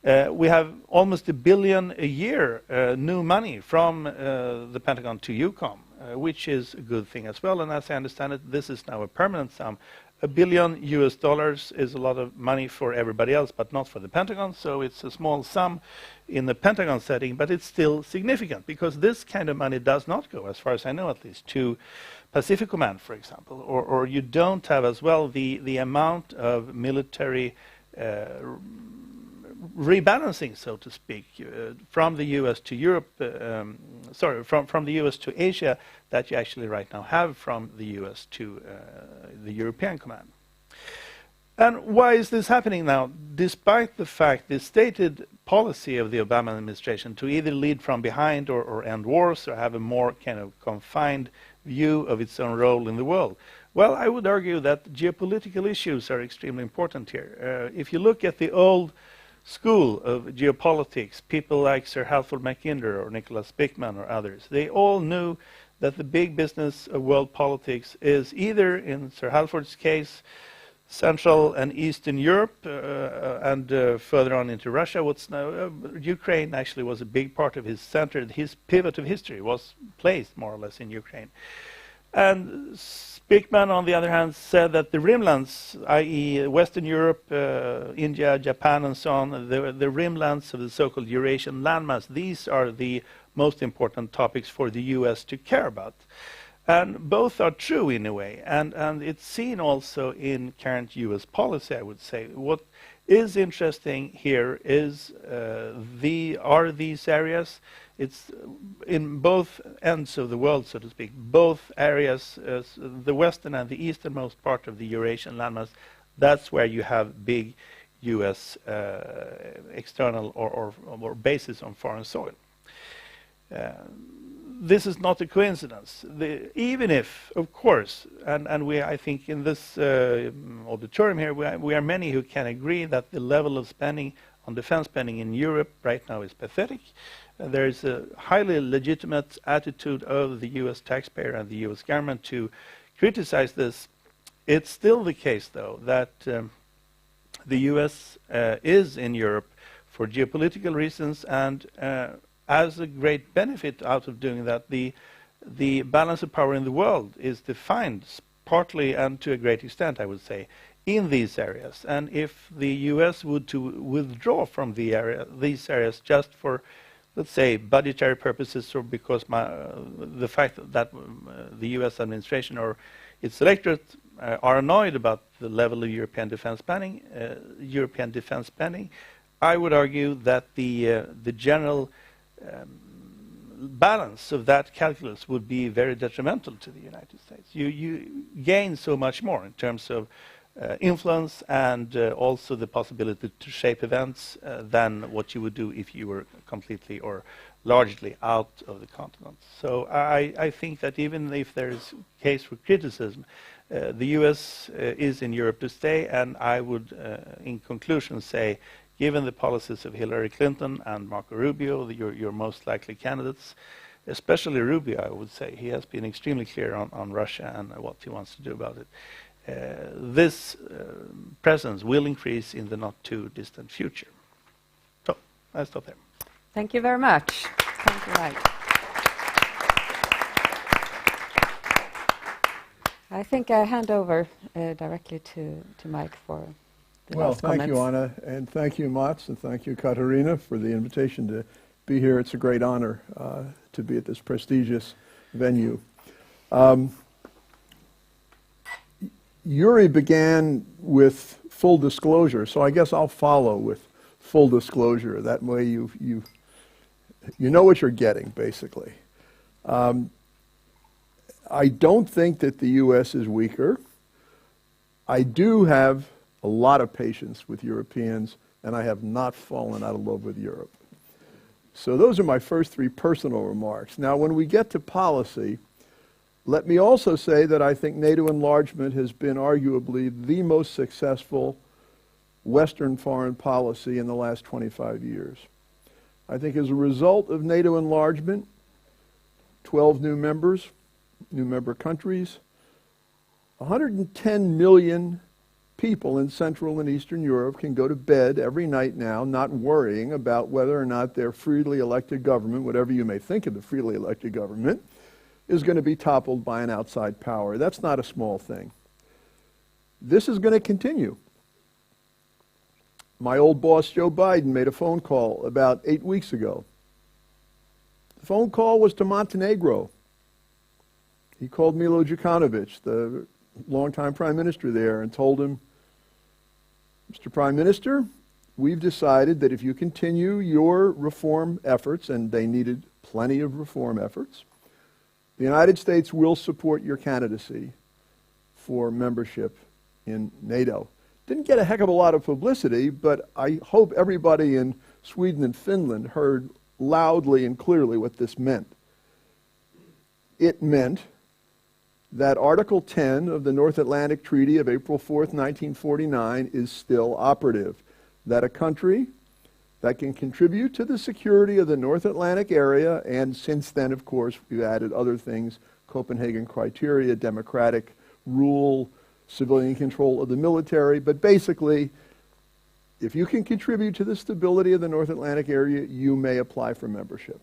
[SPEAKER 3] We have almost $1 billion a year new money from the Pentagon to EUCOM, which is a good thing as well. And as I understand it, this is now a permanent sum. $1 billion is a lot of money for everybody else, but not for the Pentagon. So it's a small sum in the Pentagon setting, but it's still significant because this kind of money does not go, as far as I know at least, to Pacific Command, for example, or you don't have as well the amount of military rebalancing, so to speak, from the U.S. to Europe, from the U.S. to Asia that you actually right now have from the U.S. to the European Command. And why is this happening now? Despite the fact, the stated policy of the Obama administration to either lead from behind or end wars or have a more kind of confined view of its own role in the world. Well, I would argue that geopolitical issues are extremely important here. If you look at the old school of geopolitics, people like Sir Halford Mackinder or Nicholas Bickman or others, they all knew that the big business of world politics is either, in Sir Halford's case, Central and Eastern Europe, and further on into Russia. What's now Ukraine actually was a big part of his center. His pivot of history was placed more or less in Ukraine. And Bickman, on the other hand, said that the rimlands, i.e. Western Europe, India, Japan, and so on, the rimlands of the so-called Eurasian landmass, these are the most important topics for the U.S. to care about. And both are true in a way, and it's seen also in current U.S. policy, I would say. What is interesting here is are these areas. It's in both ends of the world, so to speak. Both areas, the western and the easternmost part of the Eurasian landmass, That's where you have big U.S. External or bases on foreign soil. This is not a coincidence. Even if, of course, and I think in this auditorium here, we are many who can agree that the level of spending on defense spending in Europe right now is pathetic. There is a highly legitimate attitude of the U.S. taxpayer and the U.S. government to criticize this. It's still the case, though, that the U.S. is in Europe for geopolitical reasons, and as a great benefit out of doing that, the balance of power in the world is defined partly and to a great extent, I would say, in these areas. And if the U.S. would to withdraw from these areas just for, let's say, budgetary purposes, or because the fact that the U.S. administration or its electorate are annoyed about the level of European defense spending, I would argue that the general balance of that calculus would be very detrimental to the United States. You gain so much more in terms of influence and also the possibility to shape events than what you would do if you were completely or largely out of the continent. So I think that even if there is case for criticism, the U.S. is in Europe to stay, and I would, in conclusion, say, given the policies of Hillary Clinton and Marco Rubio, your most likely candidates, especially Rubio, I would say, he has been extremely clear on Russia and what he wants to do about it. This presence will increase in the not too distant future. So, I'll stop there.
[SPEAKER 1] Thank you very much. Thank you, Mike. I think I hand over directly to Mike for the last comments.
[SPEAKER 4] Thank you, Anna, and thank you, Mats, and thank you, Katarina, for the invitation to be here. It's a great honor to be at this prestigious venue. Yuri began with full disclosure, so I guess I'll follow with full disclosure. That way you know what you're getting, basically. I don't think that the U.S. is weaker. I do have a lot of patience with Europeans, and I have not fallen out of love with Europe. So those are my first three personal remarks. Now, when we get to policy, let me also say that I think NATO enlargement has been arguably the most successful Western foreign policy in the last 25 years. I think as a result of NATO enlargement, 12 new members, new member countries, 110 million people in Central and Eastern Europe can go to bed every night now not worrying about whether or not their freely elected government, whatever you may think of the freely elected government, is going to be toppled by an outside power. That's not a small thing. This is going to continue. My old boss, Joe Biden, made a phone call about 8 weeks ago. The phone call was to Montenegro. He called Milo Djukanovic, the longtime prime minister there, and told him, Mr. Prime Minister, we've decided that if you continue your reform efforts, and they needed plenty of reform efforts, the United States will support your candidacy for membership in NATO. Didn't get a heck of a lot of publicity, but I hope everybody in Sweden and Finland heard loudly and clearly what this meant. It meant that Article 10 of the North Atlantic Treaty of April 4th, 1949 is still operative. That a country that can contribute to the security of the North Atlantic area, and since then, of course, we've added other things, Copenhagen criteria, democratic rule, civilian control of the military, but basically, if you can contribute to the stability of the North Atlantic area, you may apply for membership.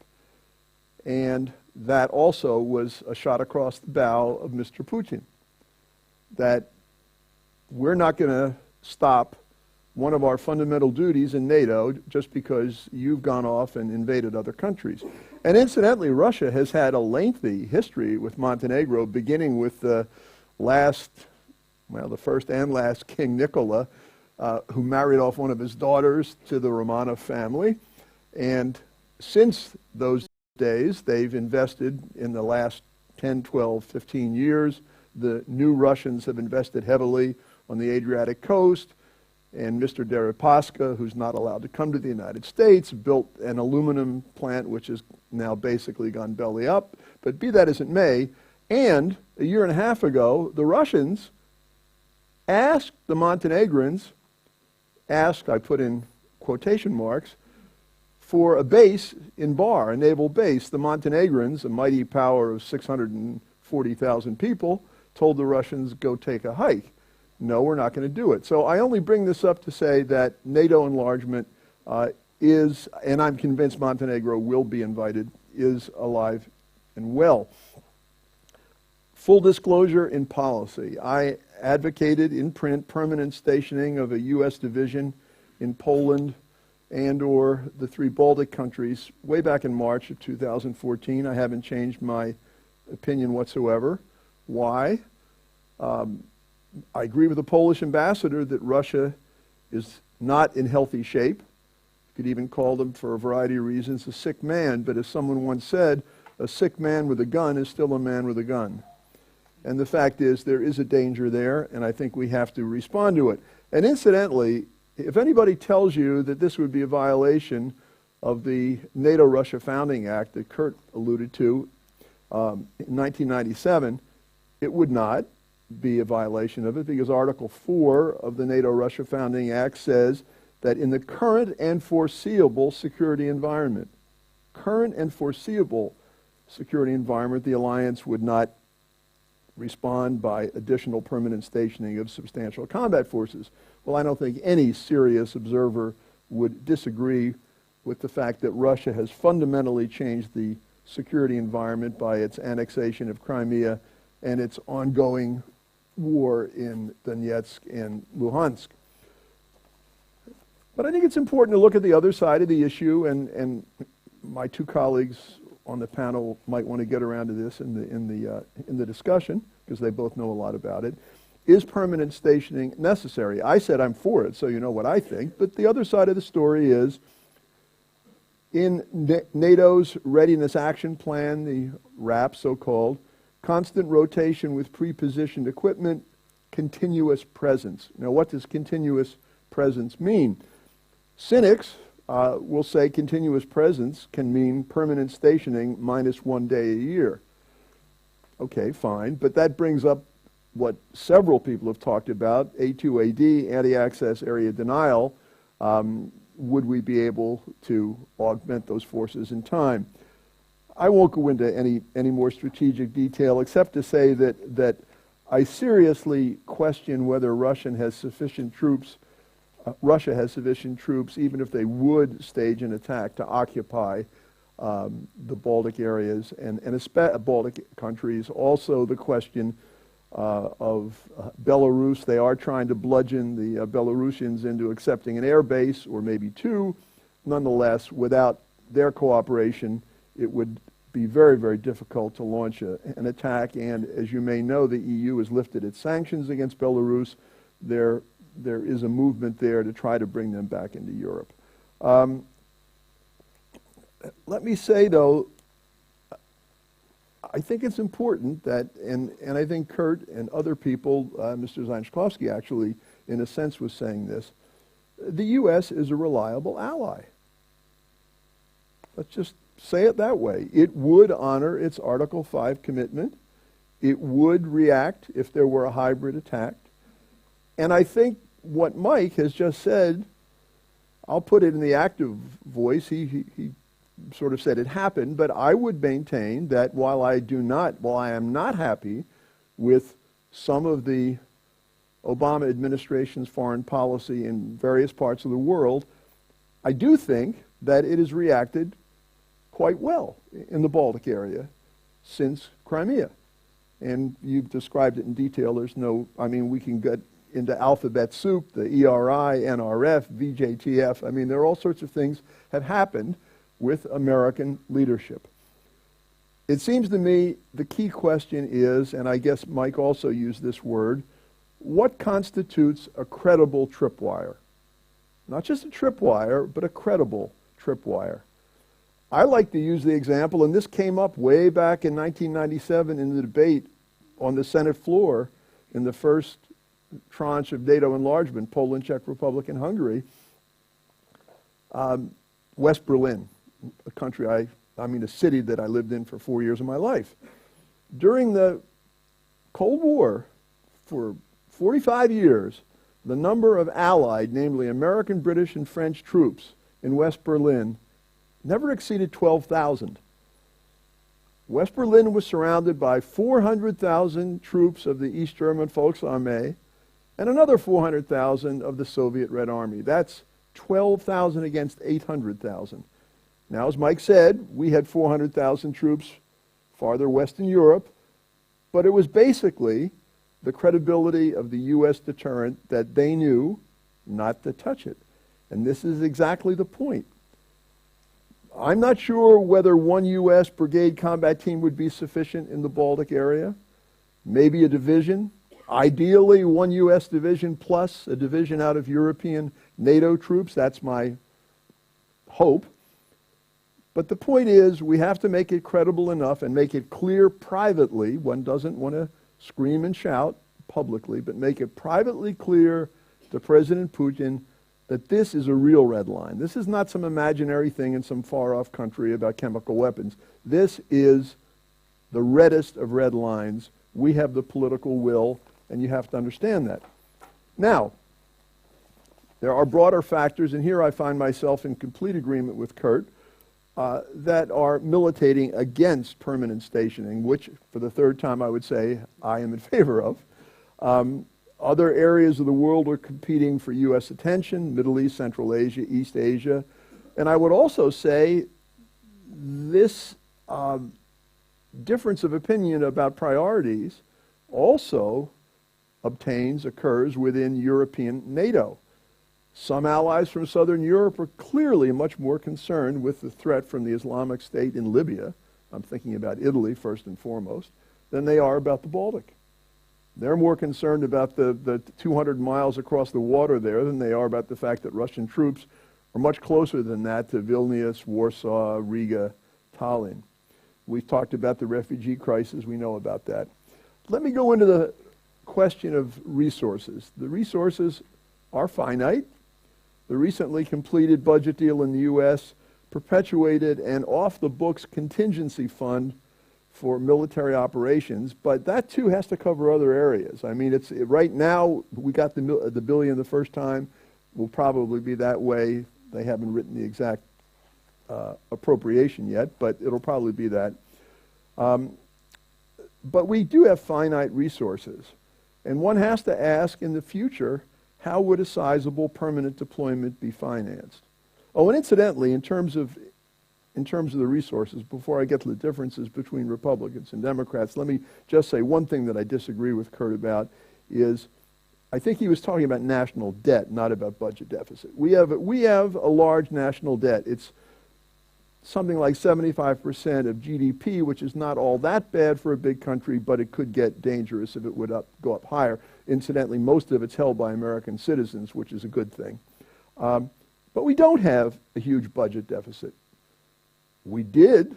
[SPEAKER 4] And that also was a shot across the bow of Mr. Putin, that we're not going to stop one of our fundamental duties in NATO just because you've gone off and invaded other countries. And incidentally, Russia has had a lengthy history with Montenegro, beginning with the first and last King Nikola, who married off one of his daughters to the Romanov family. And since those days, they've invested in the last 10, 12, 15 years. The new Russians have invested heavily on the Adriatic coast, and Mr. Deripaska, who's not allowed to come to the United States, built an aluminum plant which has now basically gone belly up. But be that as it may, and a year and a half ago, the Russians asked the Montenegrins, asked, I put in quotation marks, for a base in Bar, a naval base. The Montenegrins, a mighty power of 640,000 people, told the Russians, go take a hike. No, we're not going to do it. So I only bring this up to say that NATO enlargement is, and I'm convinced Montenegro will be invited, is alive and well. Full disclosure in policy. I advocated in print permanent stationing of a U.S. division in Poland and or the 3 Baltic countries way back in March of 2014. I haven't changed my opinion whatsoever. Why? I agree with the Polish ambassador that Russia is not in healthy shape. You could even call them, for a variety of reasons, a sick man. But as someone once said, a sick man with a gun is still a man with a gun. And the fact is, there is a danger there, and I think we have to respond to it. And incidentally, if anybody tells you that this would be a violation of the NATO-Russia Founding Act that Kurt alluded to in 1997, it would not be a violation of it, because Article 4 of the NATO-Russia Founding Act says that in the current and foreseeable security environment, the alliance would not respond by additional permanent stationing of substantial combat forces. Well, I don't think any serious observer would disagree with the fact that Russia has fundamentally changed the security environment by its annexation of Crimea and its ongoing war in Donetsk and Luhansk. But I think it's important to look at the other side of the issue, and my 2 colleagues on the panel might want to get around to this in the discussion, because they both know a lot about it. Is permanent stationing necessary? I said I'm for it, so you know what I think. But the other side of the story is, in NATO's Readiness Action Plan, the RAP so-called, constant rotation with pre-positioned equipment, continuous presence. Now, what does continuous presence mean? Cynics will say continuous presence can mean permanent stationing minus 1 day a year. Okay, fine, but that brings up what several people have talked about, A2AD, anti-access area denial. Would we be able to augment those forces in time? I won't go into any more strategic detail, except to say that I seriously question whether Russia has sufficient troops, even if they would stage an attack to occupy the Baltic areas and Baltic countries. Also, the question of Belarus. They are trying to bludgeon the Belarusians into accepting an air base, or maybe 2. Nonetheless, without their cooperation, it would be very, very difficult to launch an attack. And as you may know, the EU has lifted its sanctions against Belarus. There is a movement there to try to bring them back into Europe. Let me say, though, I think it's important that, and I think Kurt and other people, Mr. Zańczkowski actually, in a sense, was saying this, the U.S. is a reliable ally. Let's just say it that way. It would honor its Article 5 commitment. It would react if there were a hybrid attack. And I think what Mike has just said, I'll put it in the active voice. He sort of said it happened, but I would maintain that while I am not happy with some of the Obama administration's foreign policy in various parts of the world, I do think that it has reacted quite well in the Baltic area since Crimea. And you've described it in detail. We can get into alphabet soup, the ERI, NRF, VJTF. There are all sorts of things have happened with American leadership. It seems to me the key question is, and I guess Mike also used this word, what constitutes a credible tripwire? Not just a tripwire, but a credible tripwire. I like to use the example, and this came up way back in 1997 in the debate on the Senate floor in the first tranche of NATO enlargement, Poland, Czech Republic, and Hungary, West Berlin, a country a city that I lived in for 4 years of my life. During the Cold War, for 45 years, the number of Allied, namely American, British, and French troops in West Berlin never exceeded 12,000. West Berlin was surrounded by 400,000 troops of the East German Volksarmee and another 400,000 of the Soviet Red Army. That's 12,000 against 800,000. Now, as Mike said, we had 400,000 troops farther west in Europe, but it was basically the credibility of the U.S. deterrent that they knew not to touch it. And this is exactly the point. I'm not sure whether one U.S. brigade combat team would be sufficient in the Baltic area. Maybe a division. Ideally, one U.S. division plus a division out of European NATO troops. That's my hope. But the point is, we have to make it credible enough and make it clear privately. One doesn't want to scream and shout publicly, but make it privately clear to President Putin that this is a real red line. This is not some imaginary thing in some far-off country about chemical weapons. This is the reddest of red lines. We have the political will, and you have to understand that. Now, there are broader factors, and here I find myself in complete agreement with Kurt, that are militating against permanent stationing, which, for the third time, I would say I am in favor of. Other areas of the world are competing for U.S. attention: Middle East, Central Asia, East Asia. And I would also say this difference of opinion about priorities also occurs within European NATO. Some allies from Southern Europe are clearly much more concerned with the threat from the Islamic State in Libya, I'm thinking about Italy first and foremost, than they are about the Baltic. They're more concerned about the 200 miles across the water there than they are about the fact that Russian troops are much closer than that to Vilnius, Warsaw, Riga, Tallinn. We've talked about the refugee crisis. We know about that. Let me go into the question of resources. The resources are finite. The recently completed budget deal in the U.S. perpetuated an off-the-books contingency fund for military operations, but that too has to cover other areas. I mean, right now we got the billion the first time. Will probably be that way. They haven't written the exact appropriation yet, but it'll probably be that. But we do have finite resources, and one has to ask in the future, how would a sizable permanent deployment be financed? Oh, and incidentally, in terms of the resources, before I get to the differences between Republicans and Democrats, let me just say one thing that I disagree with Kurt about is I think he was talking about national debt, not about budget deficit. We have a large national debt. It's something like 75% of GDP, which is not all that bad for a big country, but it could get dangerous if it would go up higher. Incidentally, most of it's held by American citizens, which is a good thing. But we don't have a huge budget deficit. We did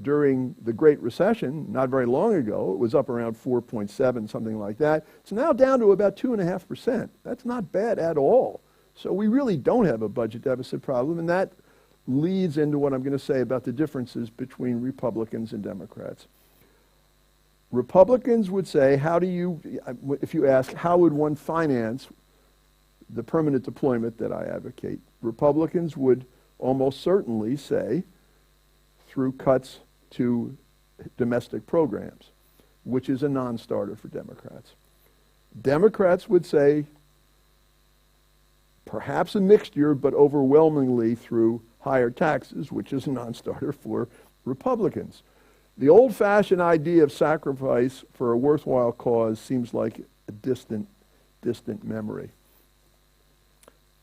[SPEAKER 4] during the Great Recession, not very long ago. It was up around 4.7, something like that. It's now down to about 2.5%. That's not bad at all. So we really don't have a budget deficit problem, and that leads into what I'm going to say about the differences between Republicans and Democrats. Republicans would say, if you ask, how would one finance the permanent deployment that I advocate? Republicans would almost certainly say, through cuts to domestic programs, which is a non-starter for Democrats. Democrats would say, perhaps a mixture, but overwhelmingly through higher taxes, which is a non-starter for Republicans. The old-fashioned idea of sacrifice for a worthwhile cause seems like a distant memory.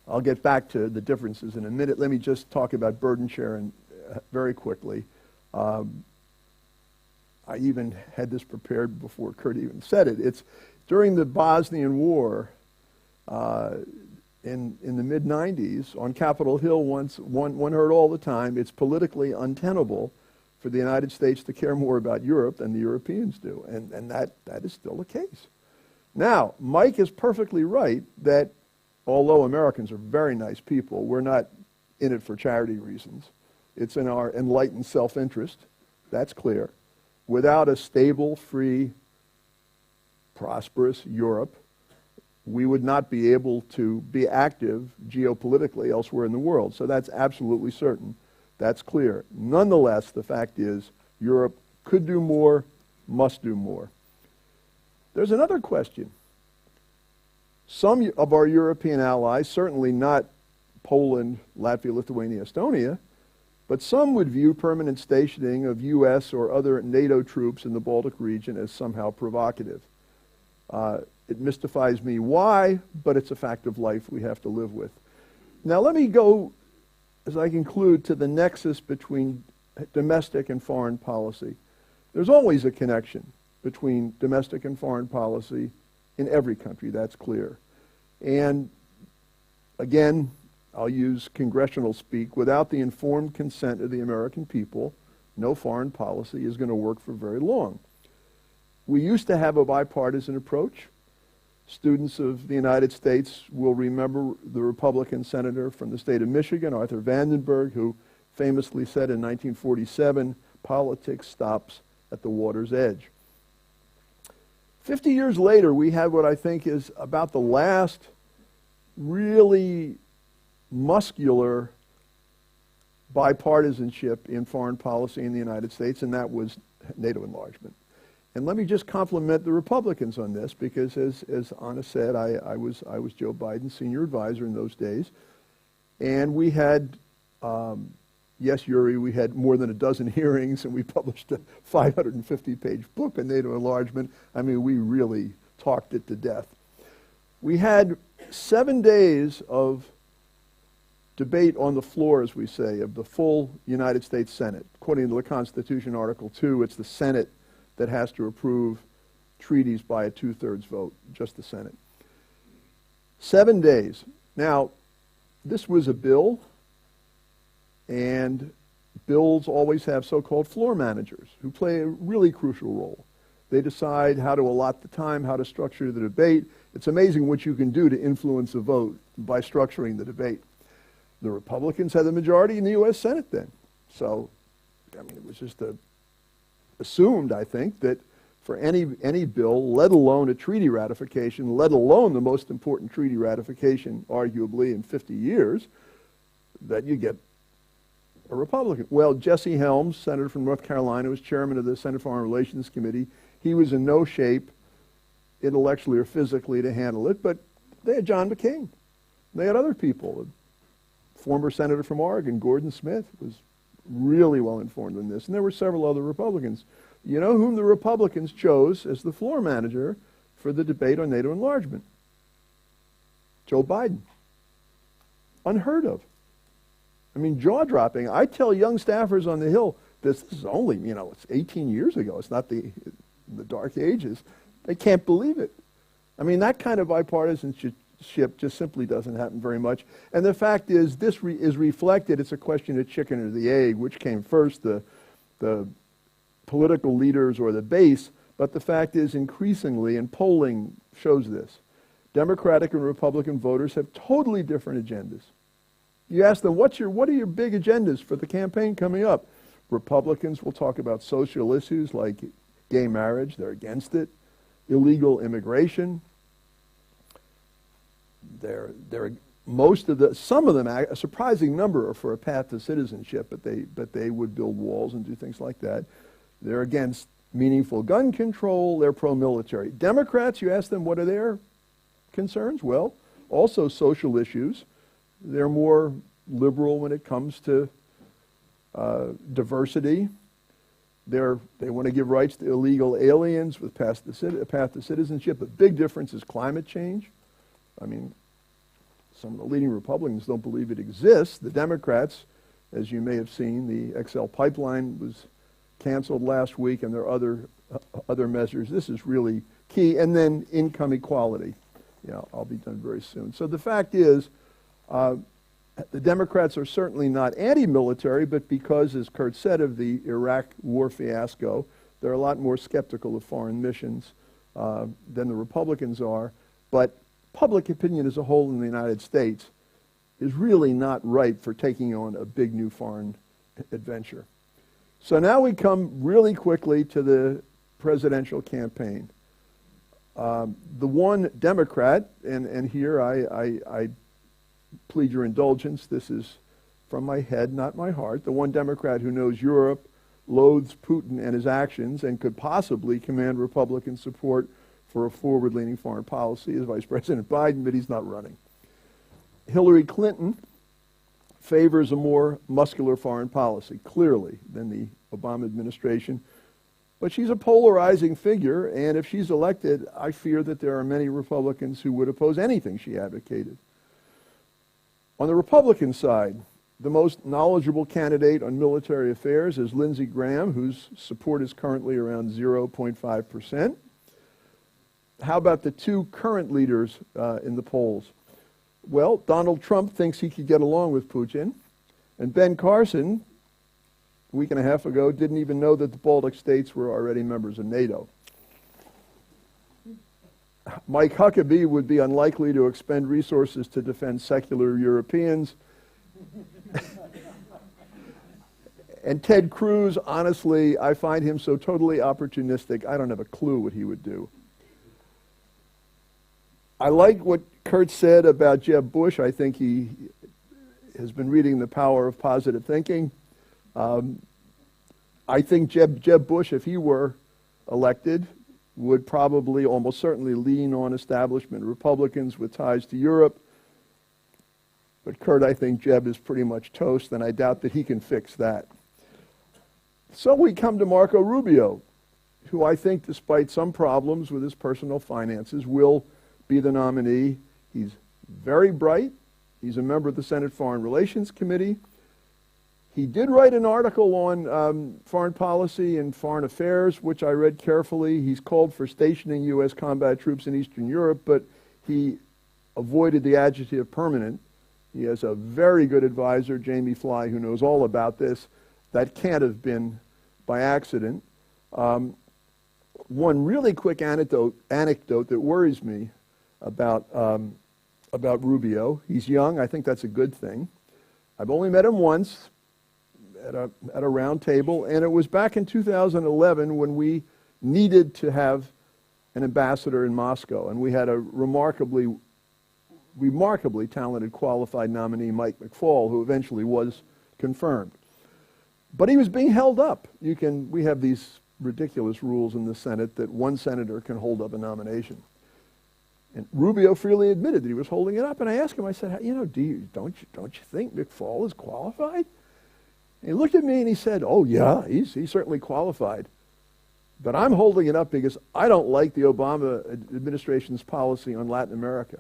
[SPEAKER 4] I'll get back to the differences in a minute. Let me just talk about burden sharing very quickly. I even had this prepared before Kurt even said it. It's during the Bosnian War in the mid-90s on Capitol Hill. One heard all the time, it's politically untenable for the United States to care more about Europe than the Europeans do, and that is still the case. Now, Mike is perfectly right that although Americans are very nice people, we're not in it for charity reasons. It's in our enlightened self-interest. That's clear. Without a stable, free, prosperous Europe, we would not be able to be active geopolitically elsewhere in the world. So that's absolutely certain. That's clear. Nonetheless, the fact is Europe could do more, must do more. There's another question. Some of our European allies, certainly not Poland, Latvia, Lithuania, Estonia, but some would view permanent stationing of U.S. or other NATO troops in the Baltic region as somehow provocative. It mystifies me why, but it's a fact of life we have to live with. Now let me go, as I conclude, to the nexus between domestic and foreign policy. There's always a connection between domestic and foreign policy in every country, that's clear. And again, I'll use congressional speak, without the informed consent of the American people, no foreign policy is going to work for very long. We used to have a bipartisan approach. Students of the United States will remember the Republican senator from the state of Michigan, Arthur Vandenberg, who famously said in 1947, politics stops at the water's edge. 50 years later, we have what I think is about the last really muscular bipartisanship in foreign policy in the United States, and that was NATO enlargement. And let me just compliment the Republicans on this, because as Anna said, I was Joe Biden's senior advisor in those days, and we had, yes, Yuri, we had more than a dozen hearings, and we published a 550-page book on NATO enlargement. I mean, we really talked it to death. We had 7 days of debate on the floor, as we say, of the full United States Senate. According to the Constitution, Article 2, it's the Senate that has to approve treaties by a 2/3 vote, just the Senate. 7 days. Now, this was a bill, and bills always have so-called floor managers who play a really crucial role. They decide how to allot the time, how to structure the debate. It's amazing what you can do to influence a vote by structuring the debate. The Republicans had the majority in the U.S. Senate then. So, I mean, it was just assumed, I think, that for any bill, let alone a treaty ratification, let alone the most important treaty ratification, arguably, in 50 years, that you get a Republican. Well, Jesse Helms, senator from North Carolina, was chairman of the Senate Foreign Relations Committee. He was in no shape, intellectually or physically, to handle it, but they had John McCain. They had other people. A former senator from Oregon, Gordon Smith, was really well informed on this, and there were several other Republicans. You know whom the Republicans chose as the floor manager for the debate on NATO enlargement? Joe Biden. Unheard of. I mean, jaw-dropping. I tell young staffers on the Hill, this is only, you know, it's 18 years ago. It's not the dark ages. They can't believe it. I mean, that kind of bipartisanship just simply doesn't happen very much. And the fact is, this is reflected. It's a question of chicken or the egg, which came first, the political leaders or the base. But the fact is, increasingly, and polling shows this, Democratic and Republican voters have totally different agendas. You ask them, what are your big agendas for the campaign coming up? Republicans will talk about social issues like gay marriage. They're against it. Illegal immigration. Some of them, a surprising number, are for a path to citizenship, but they would build walls and do things like that. They're against meaningful gun control. They're pro-military. Democrats, you ask them, what are their concerns? Well, also social issues. They're more liberal when it comes to diversity. They want to give rights to illegal aliens with a path to citizenship. The big difference is climate change. I mean, some of the leading Republicans don't believe it exists. The Democrats, as you may have seen, the XL pipeline was canceled last week, and there are other measures. This is really key. And then income equality. Yeah, I'll be done very soon. So the fact is, the Democrats are certainly not anti-military, but because, as Kurt said, of the Iraq war fiasco, they're a lot more skeptical of foreign missions than the Republicans are, but public opinion as a whole in the United States is really not ripe for taking on a big new foreign adventure. So now we come really quickly to the presidential campaign. The one Democrat, and here I plead your indulgence, this is from my head, not my heart, the one Democrat who knows Europe, loathes Putin and his actions, and could possibly command Republican support for a forward-leaning foreign policy is Vice President Biden, but he's not running. Hillary Clinton favors a more muscular foreign policy, clearly, than the Obama administration. But she's a polarizing figure, and if she's elected, I fear that there are many Republicans who would oppose anything she advocated. On the Republican side, the most knowledgeable candidate on military affairs is Lindsey Graham, whose support is currently around 0.5%. How about the two current leaders in the polls? Well, Donald Trump thinks he could get along with Putin, and Ben Carson, a week and a half ago, didn't even know that the Baltic states were already members of NATO. Mike Huckabee would be unlikely to expend resources to defend secular Europeans. And Ted Cruz, honestly, I find him so totally opportunistic, I don't have a clue what he would do. I like what Kurt said about Jeb Bush. I think he has been reading The Power of Positive Thinking. I think Jeb Bush, if he were elected, would probably almost certainly lean on establishment Republicans with ties to Europe. But Kurt, I think Jeb is pretty much toast, and I doubt that he can fix that. So we come to Marco Rubio, who I think, despite some problems with his personal finances, will be the nominee. He's very bright. He's a member of the Senate Foreign Relations Committee. He did write an article on foreign policy and foreign affairs, which I read carefully. He's called for stationing U.S. combat troops in Eastern Europe, but he avoided the adjective permanent. He has a very good advisor, Jamie Fly, who knows all about this. That can't have been by accident. One really quick anecdote that worries me about Rubio. He's young. I think that's a good thing. I've only met him once at a round table, and it was back in 2011 when we needed to have an ambassador in Moscow, and we had a remarkably talented, qualified nominee, Mike McFaul, who eventually was confirmed. But he was being held up. We have these ridiculous rules in the Senate that one senator can hold up a nomination. And Rubio freely admitted that he was holding it up. And I asked him, I said, don't you think McFaul is qualified? And he looked at me and he said, oh yeah, he's certainly qualified. But I'm holding it up because I don't like the Obama administration's policy on Latin America.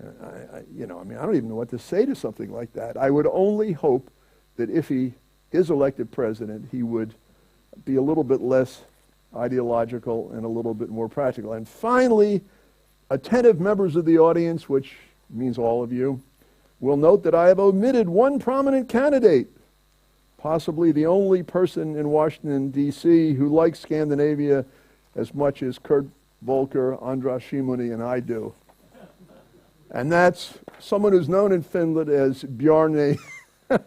[SPEAKER 4] I don't even know what to say to something like that. I would only hope that if he is elected president, he would be a little bit less ideological and a little bit more practical. And finally, attentive members of the audience, which means all of you, will note that I have omitted one prominent candidate, possibly the only person in Washington, D.C. who likes Scandinavia as much as Kurt Volker, Andras Shimoni, and I do. And that's someone who's known in Finland as Bjarne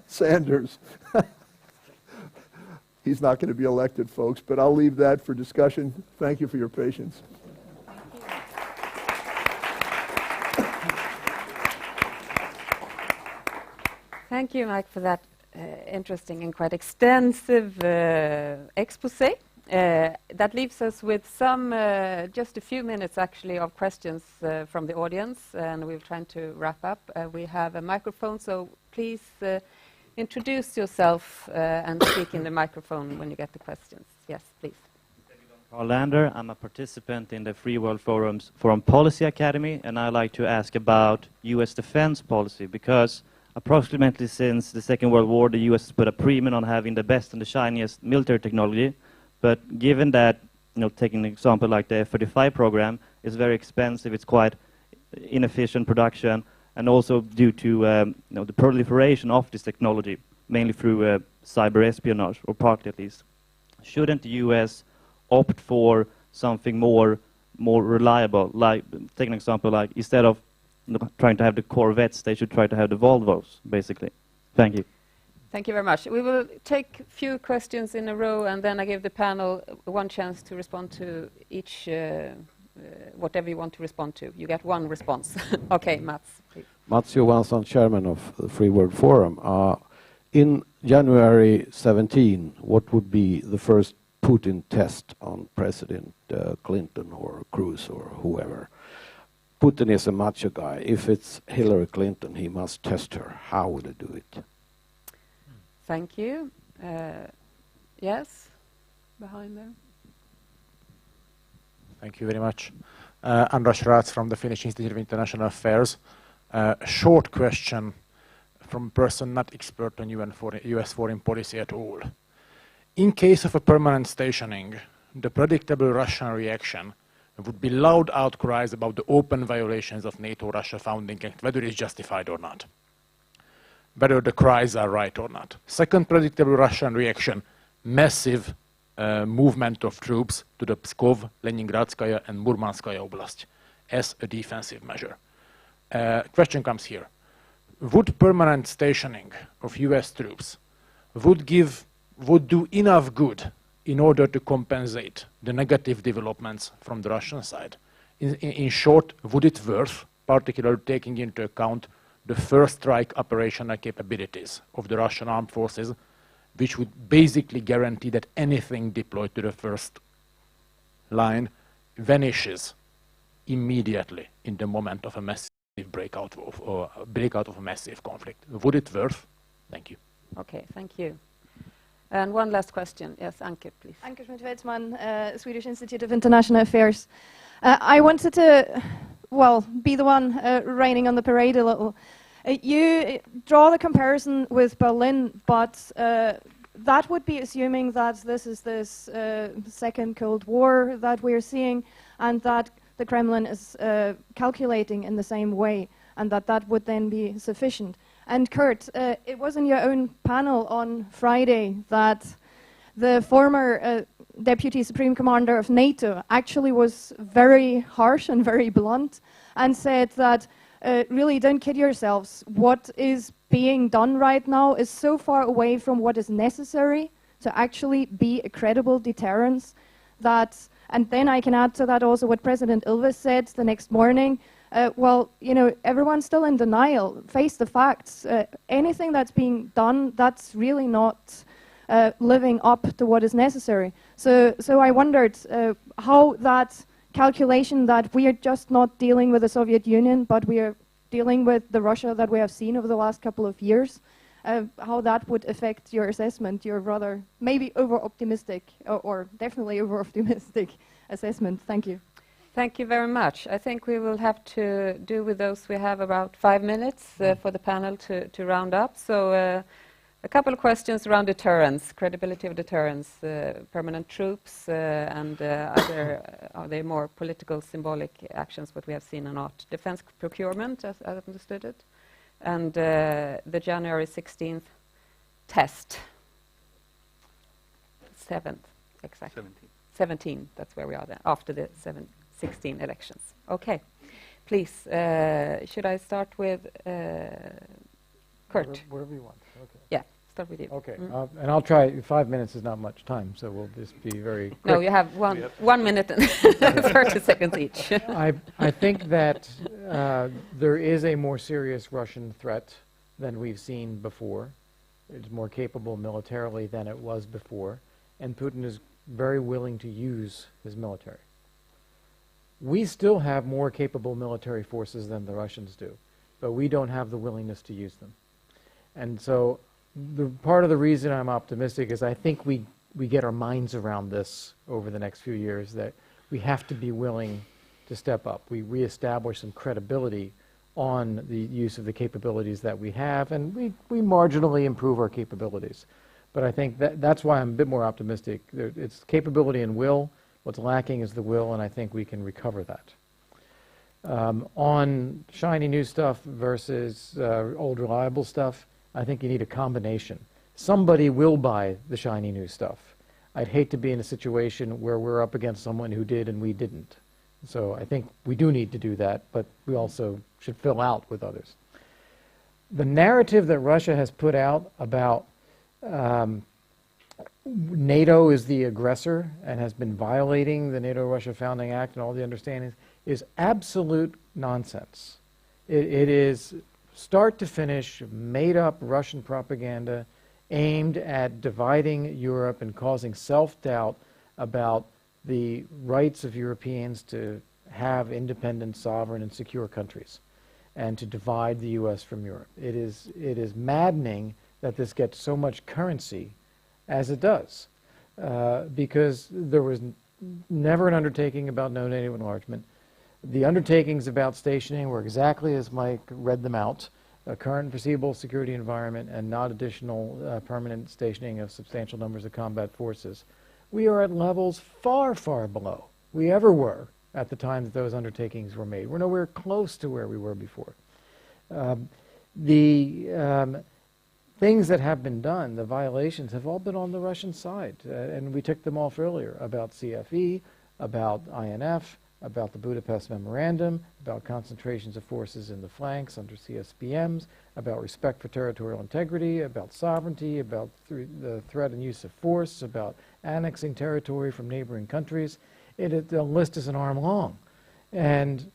[SPEAKER 4] Sanders. He's not going to be elected, folks, but I'll leave that for discussion. Thank you for your patience.
[SPEAKER 1] Thank you, Mike, for that interesting and quite extensive expose. That leaves us with just a few minutes, actually, of questions from the audience, and we're trying to wrap up. We have a microphone, so please introduce yourself and speak in the microphone when you get the questions. Yes, please.
[SPEAKER 5] Carl Lander. I'm a participant in the Free World Forum's Foreign Policy Academy, and I'd like to ask about U.S. defense policy, because approximately since the Second World War, the U.S. has put a premium on having the best and the shiniest military technology. But given that, taking an example like the F-35 program, is very expensive, it's quite inefficient production, and also due to the proliferation of this technology, mainly through cyber espionage, or partly at least. Shouldn't the U.S. opt for something more more reliable? Like, take an example, like instead of trying to have the Corvettes, they should try to have the Volvos, basically. Thank you.
[SPEAKER 1] Thank you very much. We will take a few questions in a row, and then I give the panel one chance to respond to each, whatever you want to respond to. You get one response. Okay, Mats, please.
[SPEAKER 6] Mats Johansson, chairman of the Free World Forum. In January 17, what would be the first Putin test on President Clinton or Cruz or whoever? Putin is a macho guy. If it's Hillary Clinton, he must test her. How would he do it?
[SPEAKER 1] Thank you. Yes, behind there.
[SPEAKER 7] Thank you very much. Andras Rats from the Finnish Institute of International Affairs. A short question from a person not expert on US foreign policy at all. In case of a permanent stationing, the predictable Russian reaction would be loud outcries about the open violations of NATO-Russia founding act, whether it's justified or not, whether the cries are right or not. Second predictable Russian reaction, massive movement of troops to the Pskov, Leningradskaya and Murmanskaya Oblast as a defensive measure. Question comes here. Would permanent stationing of US troops would do enough good in order to compensate the negative developments from the Russian side? In short, would it worth, particularly taking into account the first strike operational capabilities of the Russian armed forces, which would basically guarantee that anything deployed to the first line vanishes immediately in the moment of a massive breakout of a massive conflict? Would it worth? Thank you.
[SPEAKER 1] Okay, thank you. And one last question. Yes, Anke, please.
[SPEAKER 8] Anke Schmidt-Weizmann, Swedish Institute of International Affairs. I wanted to, well, be the one raining on the parade a little. You draw the comparison with Berlin, but that would be assuming that this is this second Cold War that we're seeing, and that the Kremlin is calculating in the same way, and that would then be sufficient. And Kurt, it was in your own panel on Friday that the former Deputy Supreme Commander of NATO actually was very harsh and very blunt and said that really don't kid yourselves, what is being done right now is so far away from what is necessary to actually be a credible deterrence that, and then I can add to that also what President Ilves said the next morning. Well, you know, everyone's still in denial. Face the facts. Anything that's being done, that's really not living up to what is necessary. So I wondered how that calculation that we are just not dealing with the Soviet Union, but we are dealing with the Russia that we have seen over the last couple of years, how that would affect your assessment, your rather maybe over-optimistic or definitely over-optimistic assessment. Thank you.
[SPEAKER 1] Thank you very much. I think we will have to do with those. We have about 5 minutes for the panel to round up. So a couple of questions around deterrence, credibility of deterrence, permanent troops, and other, are they more political, symbolic actions, what we have seen or not? Defense procurement, as I understood it, and the January 16th test. 7th, exactly. 17, that's where we are then, after the 16 elections. Okay, please, should I start with Kurt?
[SPEAKER 2] Wherever you want. Okay.
[SPEAKER 1] Yeah, start with you.
[SPEAKER 2] Okay, and I'll try. 5 minutes is not much time, so we'll just be very quick.
[SPEAKER 1] No, you have 1 minute and 30 seconds each.
[SPEAKER 2] I think that there is a more serious Russian threat than we've seen before. It's more capable militarily than it was before, and Putin is very willing to use his military. We still have more capable military forces than the Russians do, but we don't have the willingness to use them. And so part of the reason I'm optimistic is I think we get our minds around this over the next few years, that we have to be willing to step up. We reestablish some credibility on the use of the capabilities that we have, and we marginally improve our capabilities. But I think that's why I'm a bit more optimistic. It's capability and will. What's lacking is the will, and I think we can recover that. On shiny new stuff versus old reliable stuff, I think you need a combination. Somebody will buy the shiny new stuff. I'd hate to be in a situation where we're up against someone who did and we didn't. So I think we do need to do that, but we also should fill out with others. The narrative that Russia has put out about NATO is the aggressor and has been violating the NATO-Russia Founding Act and all the understandings is absolute nonsense. It is start to finish made-up Russian propaganda aimed at dividing Europe and causing self-doubt about the rights of Europeans to have independent, sovereign, and secure countries, and to divide the U.S. from Europe. It is maddening that this gets so much currency as it does, because there was never an undertaking about no NATO enlargement. The undertakings about stationing were exactly as Mike read them out: a current foreseeable security environment and not additional permanent stationing of substantial numbers of combat forces. We are at levels far, far below we ever were at the time that those undertakings were made. We're nowhere close to where we were before. The things that have been done, the violations, have all been on the Russian side. And we took them off earlier about CFE, about INF, about the Budapest Memorandum, about concentrations of forces in the flanks under CSPMs, about respect for territorial integrity, about sovereignty, about the threat and use of force, about annexing territory from neighboring countries. The list is an arm long. And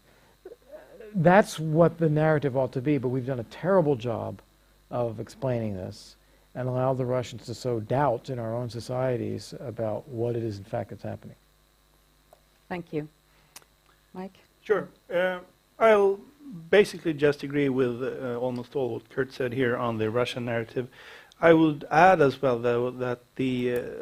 [SPEAKER 2] that's what the narrative ought to be, but we've done a terrible job of explaining this and allowed the Russians to sow doubt in our own societies about what it is in fact that's happening.
[SPEAKER 1] Thank you. Mike?
[SPEAKER 3] Sure. I'll basically just agree with almost all what Kurt said here on the Russian narrative. I would add as well, though, that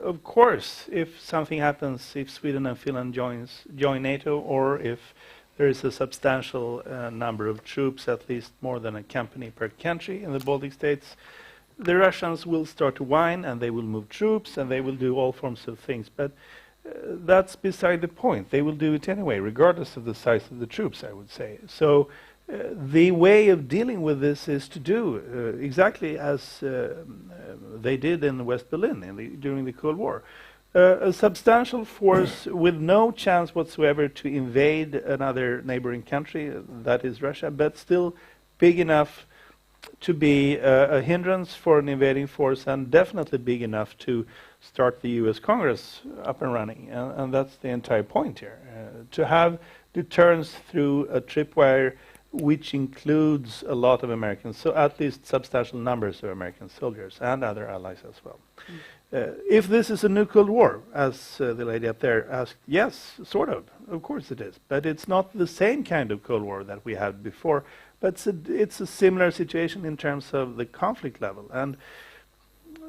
[SPEAKER 3] of course, if something happens, if Sweden and Finland join NATO, or if there is a substantial number of troops, at least more than a company per country in the Baltic states, the Russians will start to whine, and they will move troops, and they will do all forms of things. But that's beside the point. They will do it anyway, regardless of the size of the troops, I would say. So the way of dealing with this is to do exactly as they did in West Berlin during the Cold War. A substantial force with no chance whatsoever to invade another neighboring country, that is Russia, but still big enough to be a hindrance for an invading force, and definitely big enough to start the U.S. Congress up and running. And that's the entire point here. To have deterrence through a tripwire which includes a lot of Americans, so at least substantial numbers of American soldiers and other allies as well. If this is a new Cold War, as the lady up there asked, yes, sort of course it is. But it's not the same kind of Cold War that we had before, but it's a similar situation in terms of the conflict level. And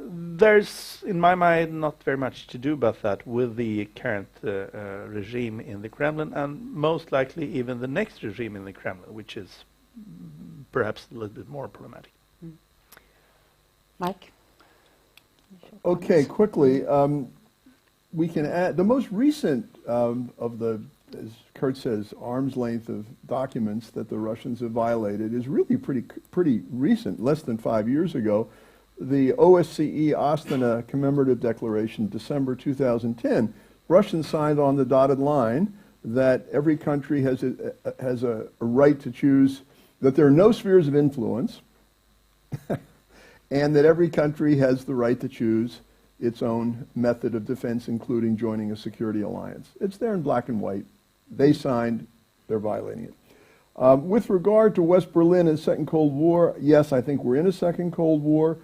[SPEAKER 3] there's, in my mind, not very much to do about that with the current regime in the Kremlin, and most likely even the next regime in the Kremlin, which is perhaps a little bit more problematic.
[SPEAKER 1] Mike?
[SPEAKER 4] Okay, quickly, we can add the most recent of the, as Kurt says, arm's length of documents that the Russians have violated is really pretty recent, less than 5 years ago. The OSCE Astana Commemorative Declaration, December 2010, Russians signed on the dotted line that every country has a right to choose, that there are no spheres of influence, and that every country has the right to choose its own method of defense, including joining a security alliance. It's there in black and white. They signed, they're violating it. With regard to West Berlin and Second Cold War, yes, I think we're in a Second Cold War.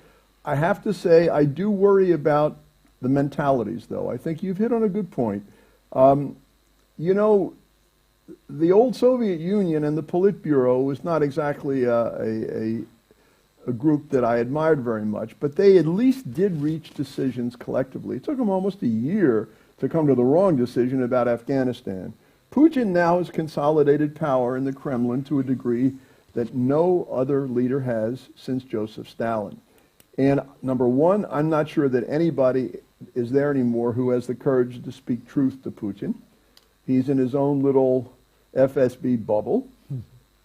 [SPEAKER 4] I have to say, I do worry about the mentalities, though. I think you've hit on a good point. You know, the old Soviet Union and the Politburo was not exactly a group that I admired very much, but they at least did reach decisions collectively. It took them almost a year to come to the wrong decision about Afghanistan. Putin now has consolidated power in the Kremlin to a degree that no other leader has since Joseph Stalin. And number one, I'm not sure that anybody is there anymore who has the courage to speak truth to Putin. He's in his own little FSB bubble.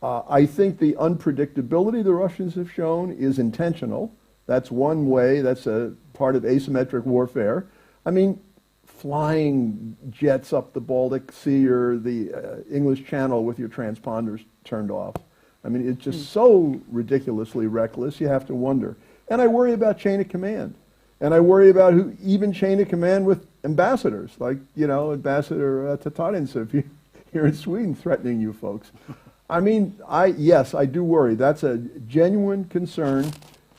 [SPEAKER 4] I think the unpredictability the Russians have shown is intentional. That's one way, that's a part of asymmetric warfare. I mean, flying jets up the Baltic Sea or the English Channel with your transponders turned off. I mean, it's just so ridiculously reckless, you have to wonder. And I worry about chain of command. And I worry about even chain of command with ambassadors, like, Ambassador Tatarinsev here in Sweden threatening you folks. I mean, yes, I do worry. That's a genuine concern.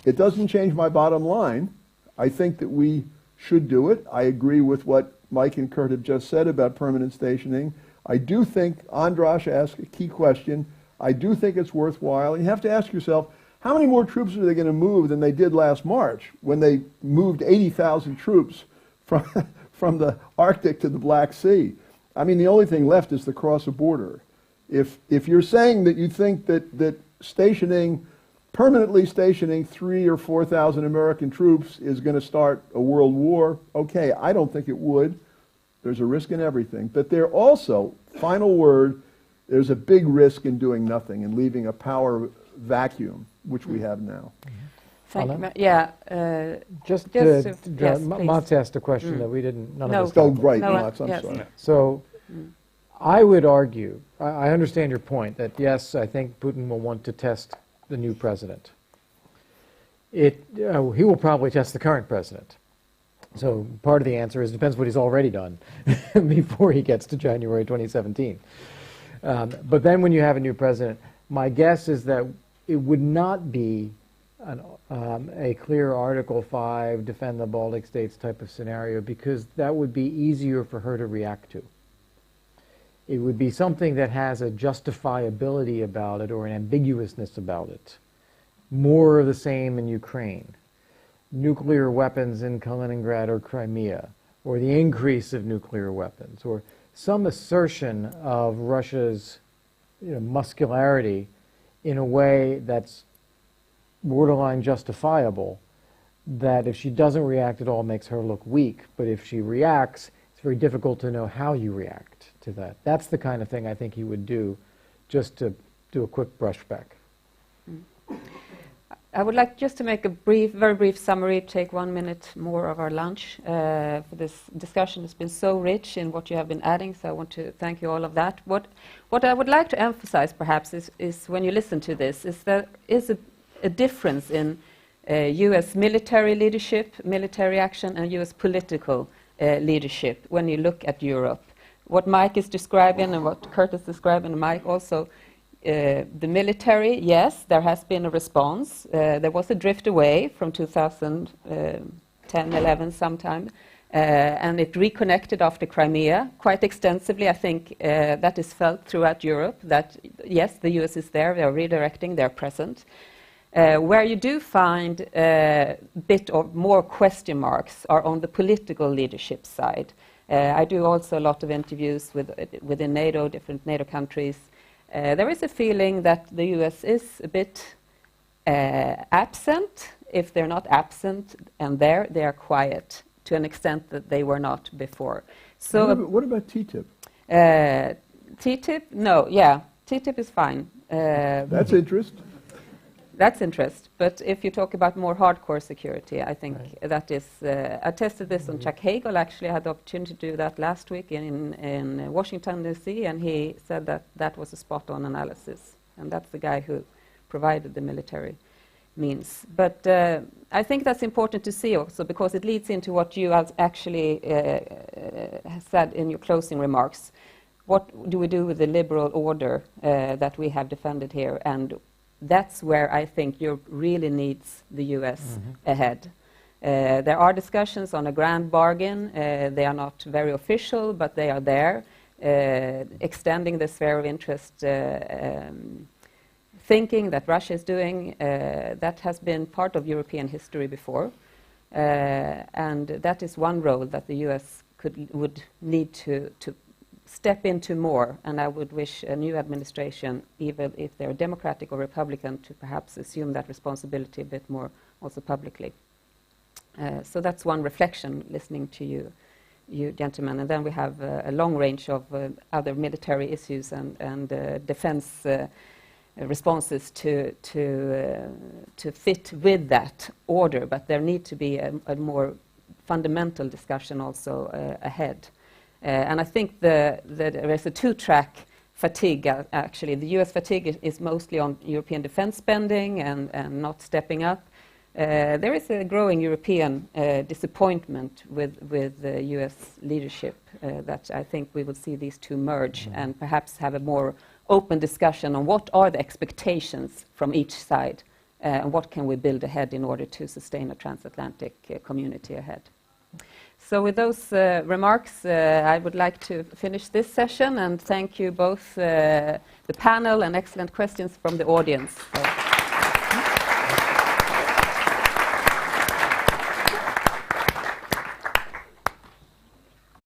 [SPEAKER 4] It doesn't change my bottom line. I think that we should do it. I agree with what Mike and Kurt have just said about permanent stationing. I do think, Andras asked a key question, I do think it's worthwhile. You have to ask yourself, how many more troops are they going to move than they did last March when they moved 80,000 troops from the Arctic to the Black Sea? I mean, the only thing left is to cross a border. If you're saying that you think that permanently stationing 3,000 or 4,000 American troops is going to start a world war, okay, I don't think it would. There's a risk in everything. But there also, final word, there's a big risk in doing nothing and leaving a power vacuum, which we have now.
[SPEAKER 1] Thank you. Yeah.
[SPEAKER 2] Mats asked a question that we didn't. None of us.
[SPEAKER 4] Oh, right, Mats. I'm sorry.
[SPEAKER 2] So, I would argue. I understand your point that yes, I think Putin will want to test the new president. He will probably test the current president. So part of the answer is it depends what he's already done before he gets to January 2017. But then when you have a new president, my guess is that it would not be a clear Article 5, defend the Baltic states type of scenario, because that would be easier for her to react to. It would be something that has a justifiability about it or an ambiguousness about it. More of the same in Ukraine. Nuclear weapons in Kaliningrad or Crimea, or the increase of nuclear weapons, or some assertion of Russia's muscularity in a way that's borderline justifiable, that if she doesn't react at all makes her look weak, but if she reacts, it's very difficult to know how you react to that. That's the kind of thing I think he would do, just to do a quick brushback.
[SPEAKER 1] I would like just to make a very brief summary, take 1 minute more of our lunch for this discussion. It's been so rich in what you have been adding, so I want to thank you all of that. What I would like to emphasize perhaps is when you listen to this, is there is a difference in U.S. military leadership, military action, and U.S. political leadership when you look at Europe. What Mike is describing and what Kurt is describing, and Mike also, the military, yes, there has been a response. There was a drift away from 2010, 11 sometime, and it reconnected after Crimea quite extensively. I think that is felt throughout Europe, that yes, the US is there, they are redirecting, they're present. Where you do find a bit of more question marks are on the political leadership side. I do also a lot of interviews within NATO, different NATO countries. There is a feeling that the US is a bit absent. If they're not absent and they are quiet to an extent that they were not before. So
[SPEAKER 4] what about TTIP?
[SPEAKER 1] TTIP? No, yeah, TTIP is fine.
[SPEAKER 4] That's interest.
[SPEAKER 1] That's interest. But if you talk about more hardcore security, I think that is... I tested this on Chuck Hagel, actually. I had the opportunity to do that last week in Washington, D.C., and he said that that was a spot-on analysis. And that's the guy who provided the military means. But I think that's important to see also, because it leads into what you actually said in your closing remarks. What do we do with the liberal order that we have defended here? And that's where I think Europe really needs the US ahead. There are discussions on a grand bargain. They are not very official, but they are there, extending the sphere of interest thinking that Russia is doing. That has been part of European history before. And that is one role that the US would need to step into more, and I would wish a new administration, even if they're Democratic or Republican, to perhaps assume that responsibility a bit more also publicly. So that's one reflection listening to you gentlemen. And then we have a long range of other military issues and defense responses to fit with that order, but there need to be a more fundamental discussion also ahead. And I think there is a two-track fatigue, actually. The US fatigue is mostly on European defense spending and not stepping up. There is a growing European disappointment with the US leadership that I think we will see these two merge and perhaps have a more open discussion on what are the expectations from each side and what can we build ahead in order to sustain a transatlantic community ahead. So with those remarks, I would like to finish this session and thank you both, the panel, and excellent questions from the audience. So